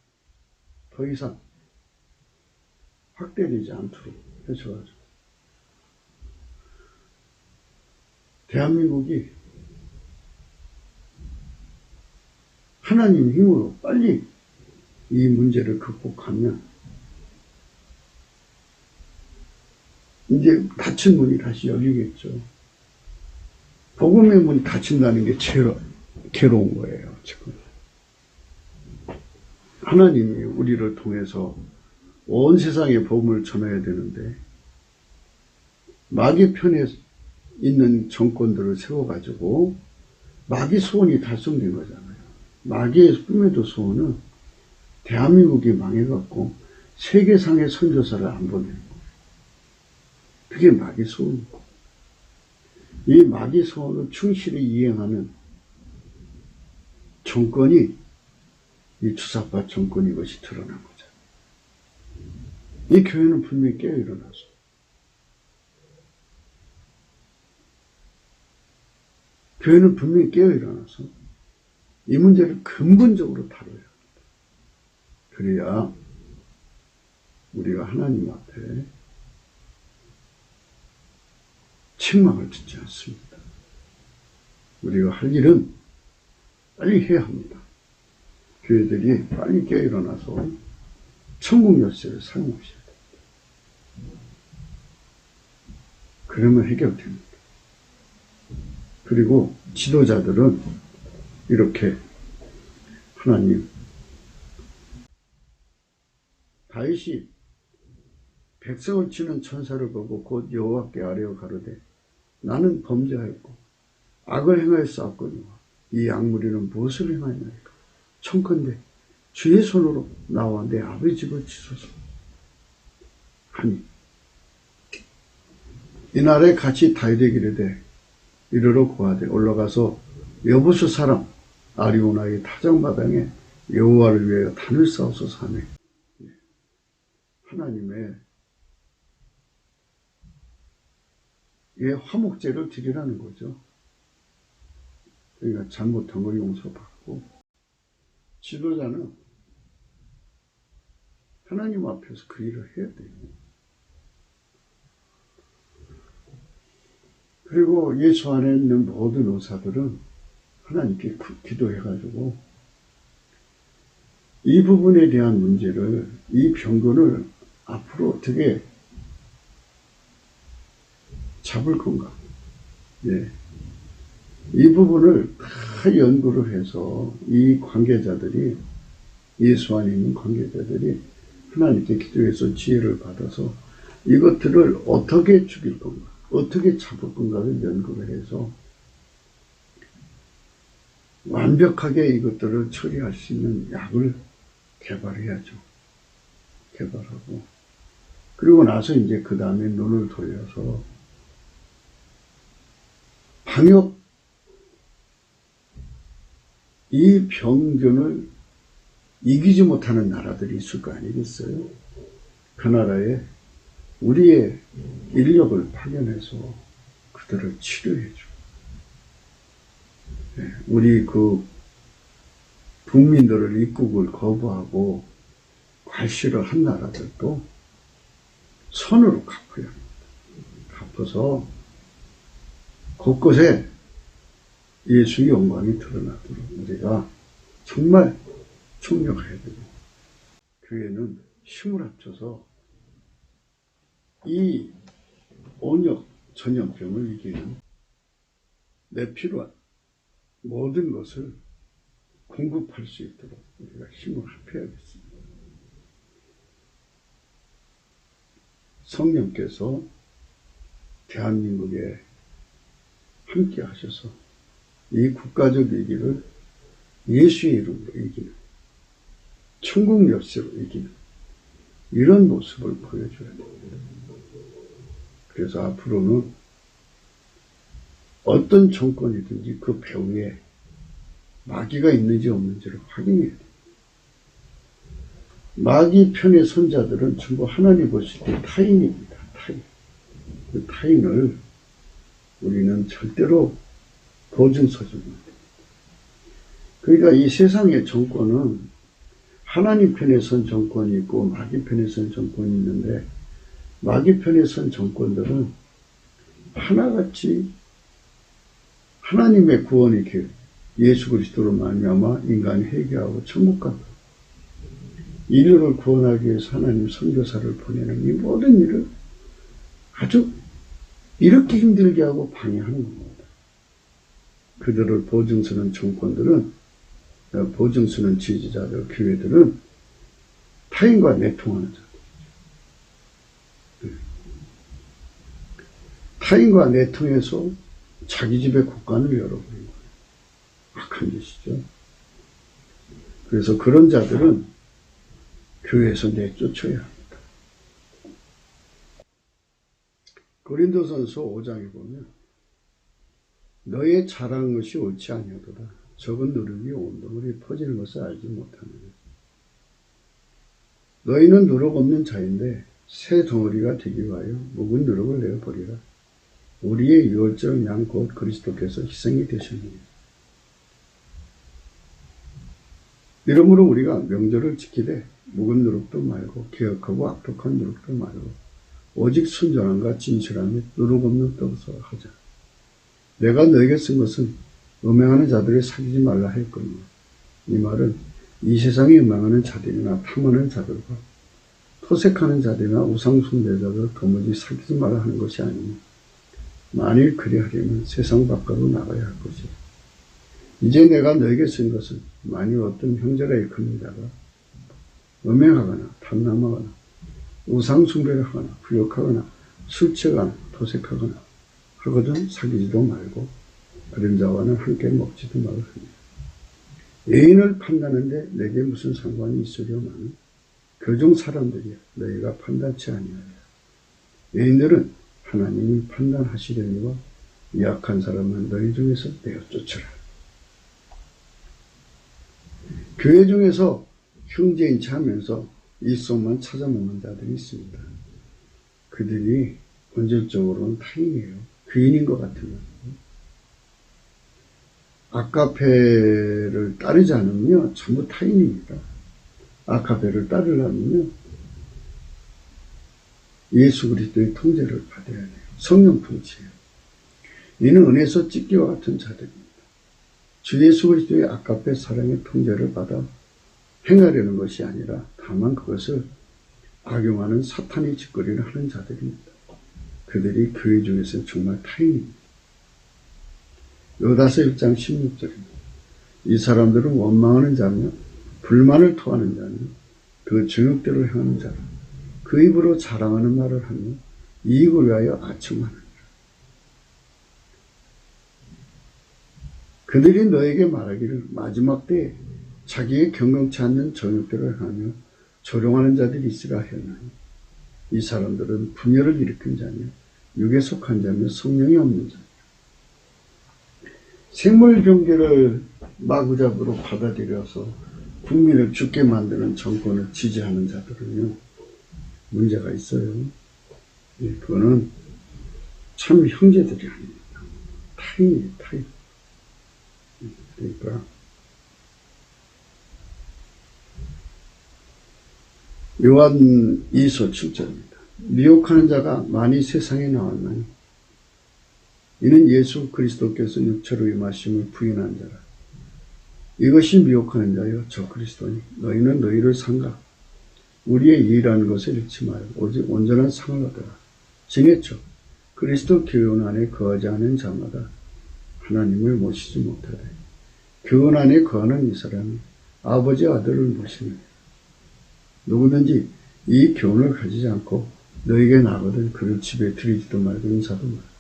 더 이상 확대되지 않도록 하셔가지고 대한민국이 하나님 힘으로 빨리 이 문제를 극복하면 이제 닫힌 문이 다시 열리겠죠. 복음의 문이 닫힌다는 게 제일 괴로운 거예요, 지금. 하나님이 우리를 통해서 온 세상에 복음을 전해야 되는데, 마귀 편에 있는 정권들을 세워가지고 마귀 소원이 달성된 거잖아요. 마귀의 꿈에도 소원은 대한민국이 망해갖고 세계상의 선교사를 안 보내는 거예요. 그게 마귀 소원이고, 이 마귀 소원을 충실히 이행하는 정권이 이 주사파 정권인 것이 드러난 거죠. 이 교회는 분명히 깨어 일어나서 이 문제를 근본적으로 다뤄야 합니다. 그래야 우리가 하나님 앞에 책망을 듣지 않습니다. 우리가 할 일은 빨리 해야 합니다. 교회들이 빨리 깨어 일어나서 천국 열쇠를 사용하셔야 됩니다. 그러면 해결됩니다. 그리고 지도자들은 이렇게 하나님, 다윗이 백성을 치는 천사를 보고 곧 여호와께 아뢰어 가로되 나는 범죄하였고 악을 행하였사옵거니와 이 악무리는 무엇을 행하였나이까. 청컨대 주의 손으로 나와 내 아버지 집을 치소서 하니, 이날에 같이 다윗에게 이르되 이르러 고하되 올라가서 여부수 사람 아리오나의 타작마당에 여호와를 위하여 단을 쌓아서 하네. 하나님의 화목제를 드리라는 거죠. 그러니까 잘못한 걸 용서받고, 지도자는 하나님 앞에서 그 일을 해야 돼요. 그리고 예수 안에 있는 모든 의사들은 하나님께 기도해가지고 이 부분에 대한 문제를, 이 병균을 앞으로 어떻게 잡을 건가. 예. 이 부분을 다 연구를 해서 이 관계자들이, 예수 안에 있는 관계자들이 하나님께 기도해서 지혜를 받아서 이것들을 어떻게 죽일 건가, 어떻게 잡을 건가를 연구를 해서 완벽하게 이것들을 처리할 수 있는 약을 개발해야죠. 개발하고. 그리고 나서 이제 그 다음에 눈을 돌려서 방역, 이 병균을 이기지 못하는 나라들이 있을 거 아니겠어요? 그 나라에 우리의 인력을 파견해서 그들을 치료해주고, 우리 그 국민들을 입국을 거부하고 과시를 한 나라들도 선으로 갚아야 합니다. 갚아서 곳곳에 예수의 영광이 드러나도록 우리가 정말 총력해야 되고, 교회는 힘을 합쳐서 이 온역 전염병을 이기는 내 필요한 모든 것을 공급할 수 있도록 우리가 힘을 합해야겠습니다. 성령께서 대한민국에 함께 하셔서 이 국가적 위기를 예수의 이름으로 이기는, 천국 역사로 이기는 이런 모습을 보여줘야 됩니다. 그래서 앞으로는 어떤 정권이든지 그 배후에 마귀가 있는지 없는지를 확인해야 돼요. 마귀 편의 선자들은 전부 하나님 보실 때 타인입니다. 타인. 그 타인을 우리는 절대로 보증서주면 됩니다. 그러니까 이 세상의 정권은 하나님 편에 선 정권이 있고 마귀 편에 선 정권이 있는데, 마귀 편에 선 정권들은 하나같이 하나님의 구원의 길, 예수 그리스도로 말미암아 인간이 회개하고 천국 간다, 인류를 구원하기 위해서 하나님 선교사를 보내는 이 모든 일을 아주 이렇게 힘들게 하고 방해하는 겁니다. 그들을 보증서는 정권들은, 보증서는 지지자들, 교회들은 타인과 내통하는 자들, 타인과 내통해서 자기 집의 국간을 열어버린 거예요. 악한 짓이죠. 그래서 그런 자들은 교회에서 내쫓아야 합니다. 고린도전서 5장에 보면 너의 잘하는 것이 옳지 아니하도다. 적은 누룩이 온 덩어리에 퍼지는 것을 알지 못하느냐. 너희는 누룩 없는 자인데 새 덩어리가 되기 위하여 묵은 누룩을 내어버리라. 우리의 유월절 양 곧 그리스도께서 희생이 되셨느니. 이러므로 우리가 명절을 지키되 묵은 누룩도 말고 개혁하고 악독한 누룩도 말고 오직 순전함과 진실함에 누룩 없는 떡을 하자. 내가 너에게 쓴 것은 음행하는 자들이 사귀지 말라 했거니와. 이 말은 이 세상에 음행하는 자들이나 탐하는 자들과 토색하는 자들이나 우상숭배자들 도무지 사귀지 말라 하는 것이 아니니, 만일 그리하려면 세상 밖으로 나가야 할 것이다. 이제 내가 너에게 쓴 것은 만일 어떤 형제가 일컫는 자가 음행하거나 탐남하거나 우상숭배를 하거나 부욕하거나 술 취하거나 도색하거나 하거든 사귀지도 말고 그런 자와는 함께 먹지도 말라 하니. 애인을 판단하는데 내게 무슨 상관이 있으려마는 교종 사람들이야. 너희가 판단치 아니하라. 애인들은 하나님이 판단하시려니와 약한 사람은 너희 중에서 내어 쫓으라. 교회 중에서 형제인 체 하면서 이익만 찾아먹는 자들이 있습니다. 그들이 본질적으로는 타인이에요. 귀인인 것 같으면. 아카페를 따르지 않으면 전부 타인입니다. 아카페를 따르려면 예수 그리스도의 통제를 받아야 돼요. 성령 통치예요. 이는 은혜에서 찢기와 같은 자들입니다. 주 예수 그리스도의 아카페 사랑의 통제를 받아 행하려는 것이 아니라 다만 그것을 악용하는 사탄의 짓거리를 하는 자들입니다. 그들이 교회 중에서는 정말 타인입니다. 요다서 1장 16절입니다. 이 사람들은 원망하는 자며 불만을 토하는 자며 그 정욕대로 행하는 자라. 그 입으로 자랑하는 말을 하며 이익을 위하여 아첨하느니라. 그들이 너에게 말하기를 마지막 때에 자기의 경건치 않는 정욕대로 행하며 조롱하는 자들이 있으라 하였나니 이 사람들은 분열을 일으킨 자며 육에 속한 자며 성령이 없는 자며 생물 경계를 마구잡이로 받아들여서 국민을 죽게 만드는 정권을 지지하는 자들은요, 문제가 있어요. 그거는 참 형제들이 아닙니다. 타인이에요, 타인. 그러니까 요한 2서 7절입니다. 미혹하는 자가 많이 세상에 나왔나니 이는 예수 그리스도께서 육체로 임하심을 부인한 자라. 이것이 미혹하는 자여 저 그리스도니 너희는 너희를 삼가 우리의 유일한 것을 잃지 말고 오직 온전한 상을 얻어라. 진했죠. 그리스도 교훈 안에 거하지 않은 자마다 하나님을 모시지 못하되 교훈 안에 거하는 이 사람이 아버지 아들을 모시느니라. 누구든지 이 교훈을 가지지 않고 너에게 나거든 그를 집에 들이지도 말고 인사도 말고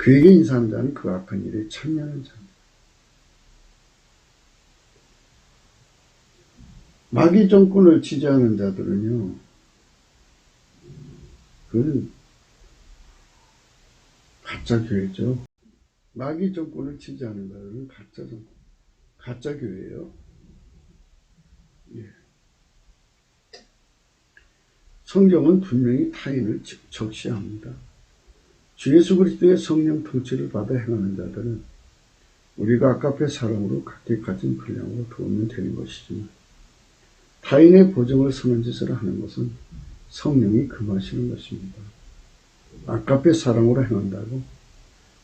그에게 인사하는 자는 그 악한 일에 참여하는 자입니다. 마귀 정권을 지지하는 자들은요, 그건 가짜 교회죠. 마귀 정권을 지지하는 자들은 가짜 정권, 가짜 교회예요. 예. 성경은 분명히 타인을 적시합니다. 주 예수 그리스도의 성령 통치를 받아 행하는 자들은 우리가 아까의 사랑으로 각기 가진 분량으로 도우면 되는 것이지만 타인의 보정을 서는 짓을 하는 것은 성령이 금하시는 것입니다. 아까의 사랑으로 행한다고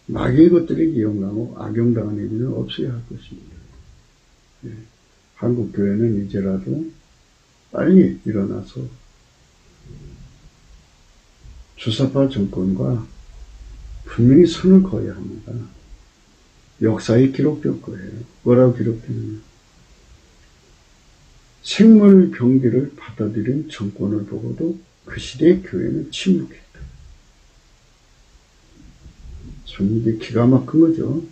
마귀의 것들이 이용당하고 악용당하는 일은 없어야 할 것입니다. 예. 한국 교회는 이제라도 빨리 일어나서 주사파 정권과 분명히 선을 그어야 합니다. 역사에 기록될 거예요. 뭐라고 기록되느냐. 생물 병기를 받아들인 정권을 보고도 그 시대의 교회는 침묵했다. 참 이게 기가 막힌 거죠.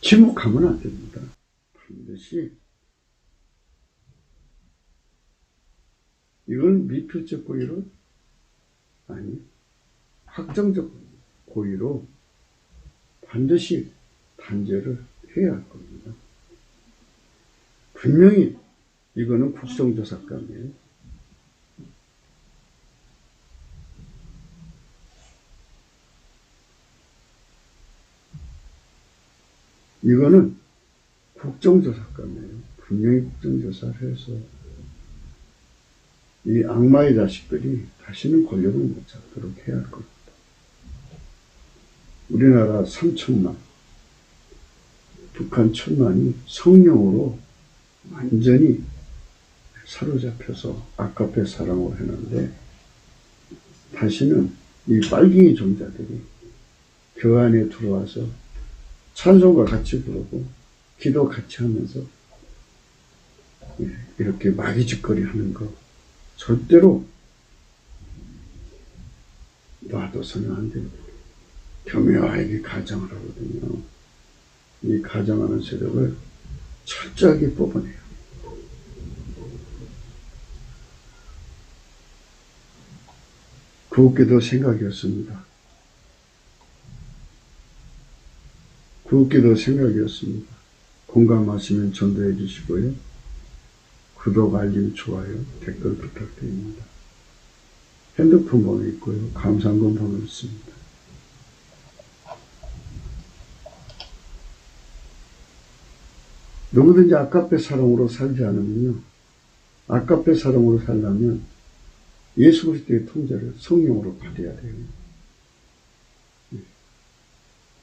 침묵하면 안 됩니다. 반드시 이건 미필적 고의로 아니 확정적 고의로 반드시 단죄를 해야 할 겁니다. 분명히 이거는 국정조사감이에요. 이거는 국정조사감이에요. 분명히 국정조사를 해서 이 악마의 자식들이 다시는 권력을 못 잡도록 해야 할 겁니다. 우리나라 3천만, 북한 1,000만이 성령으로 완전히 사로잡혀서 아까페 사랑을 했는데 다시는 이 빨갱이 종자들이 그 안에 들어와서 찬송과 같이 부르고 기도 같이 하면서 이렇게 마귀짓거리 하는 거 절대로 놔둬서는 안 됩니다. 교묘하게 가정을 하거든요. 이 가정하는 세력을 철저하게 뽑아내요. 구웃기도 생각이었습니다. 구웃기도 생각이었습니다. 공감하시면 전도해 주시고요. 구독, 알림, 좋아요, 댓글 부탁드립니다. 핸드폰 번호 있고요. 감사한건 번호 있습니다. 누구든지 아까페 사랑으로 살지 않으면요. 아까페 사랑으로 살려면 예수 그리스도의 통제를 성령으로 받아야 돼요.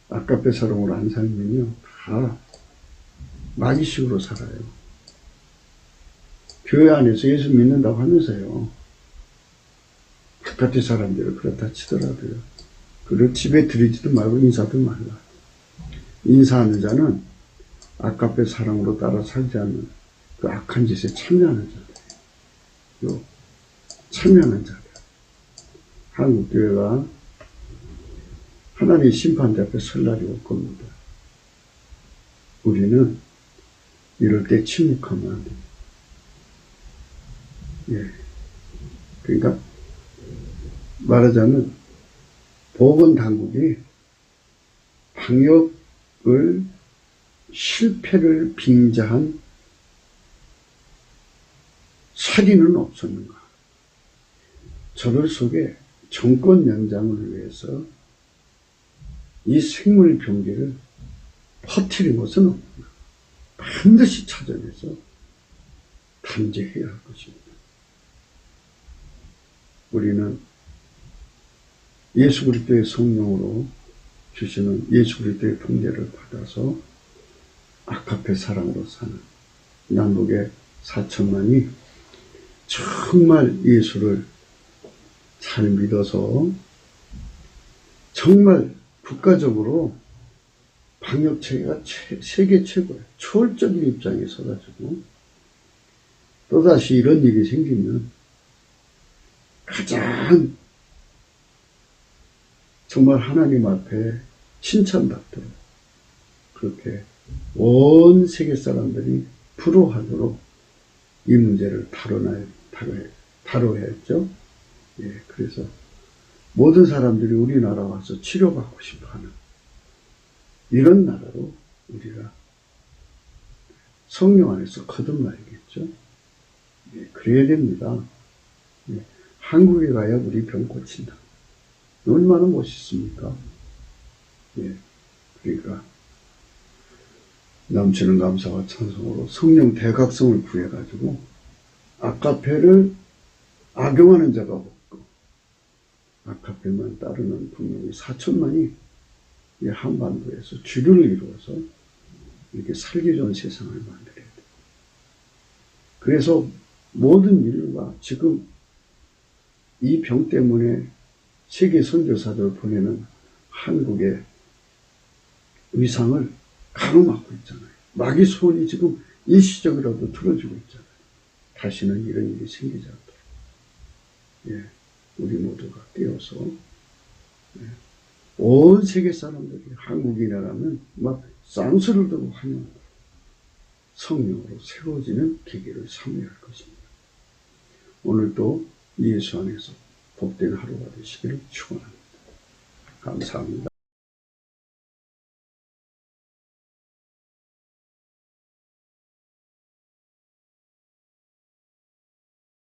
아까페 사랑으로 안 살면요. 다 마귀식으로 살아요. 교회 안에서 예수 믿는다고 하면서요. 바깥의 사람들은 그렇다 치더라도요. 그리고 집에 들이지도 말고 인사도 말라. 인사하는 자는 아까페 사랑으로 따라 살지 않는 그 악한 짓에 참여하는 자들이에요. 참여하는 자들. 한국교회가 하나님의 심판대 앞에 설 날이 올 겁니다. 우리는 이럴 때 침묵하면 안 됩니다. 예. 그러니까 말하자면 보건당국이 방역을 실패를 빙자한 사례는 없었는가? 저들 속에 정권 연장을 위해서 이 생물병기를 퍼뜨린 것은 없는가? 반드시 찾아내서 단죄해야 할 것입니다. 우리는 예수 그리스도의 성령으로 주시는 예수 그리스도의 통제를 받아서 아까페 사랑으로 사는 남북의 4천만이 정말 예수를 잘 믿어서 정말 국가적으로 방역체계가 세계 최고예요. 초월적인 입장에 서가지고 또다시 이런 일이 생기면 가장 정말 하나님 앞에 칭찬받도록 그렇게 온 세계 사람들이 부러워하도록 이 문제를 다뤄야 했죠. 예, 그래서 모든 사람들이 우리나라 와서 치료받고 싶어하는 이런 나라로 우리가 성령 안에서 거듭나야겠죠. 예, 그래야 됩니다. 예, 한국에 가야 우리 병 고친다. 얼마나 멋있습니까? 예, 그러니까 넘치는 감사와 찬송으로 성령 대각성을 구해가지고 아까페를 악용하는 자가 없고 아까페만 따르는 분명히 4천만이 이 한반도에서 주류를 이루어서 이렇게 살기 좋은 세상을 만들어야 돼요. 그래서 모든 인류가 지금 이 병 때문에 세계 선교사들을 보내는 한국의 위상을 가로막고 있잖아요. 마귀 소원이 지금 일시적이라도 틀어지고 있잖아요. 다시는 이런 일이 생기지 않도록. 예, 우리 모두가 깨어서 예, 온 세계 사람들이 한국이라면 막 쌍수를 두고 환영하고 성령으로 새로워지는 계기를 삼아야 할 것입니다. 오늘도 예수 안에서 복된 하루가 되시기를 축원합니다. 감사합니다.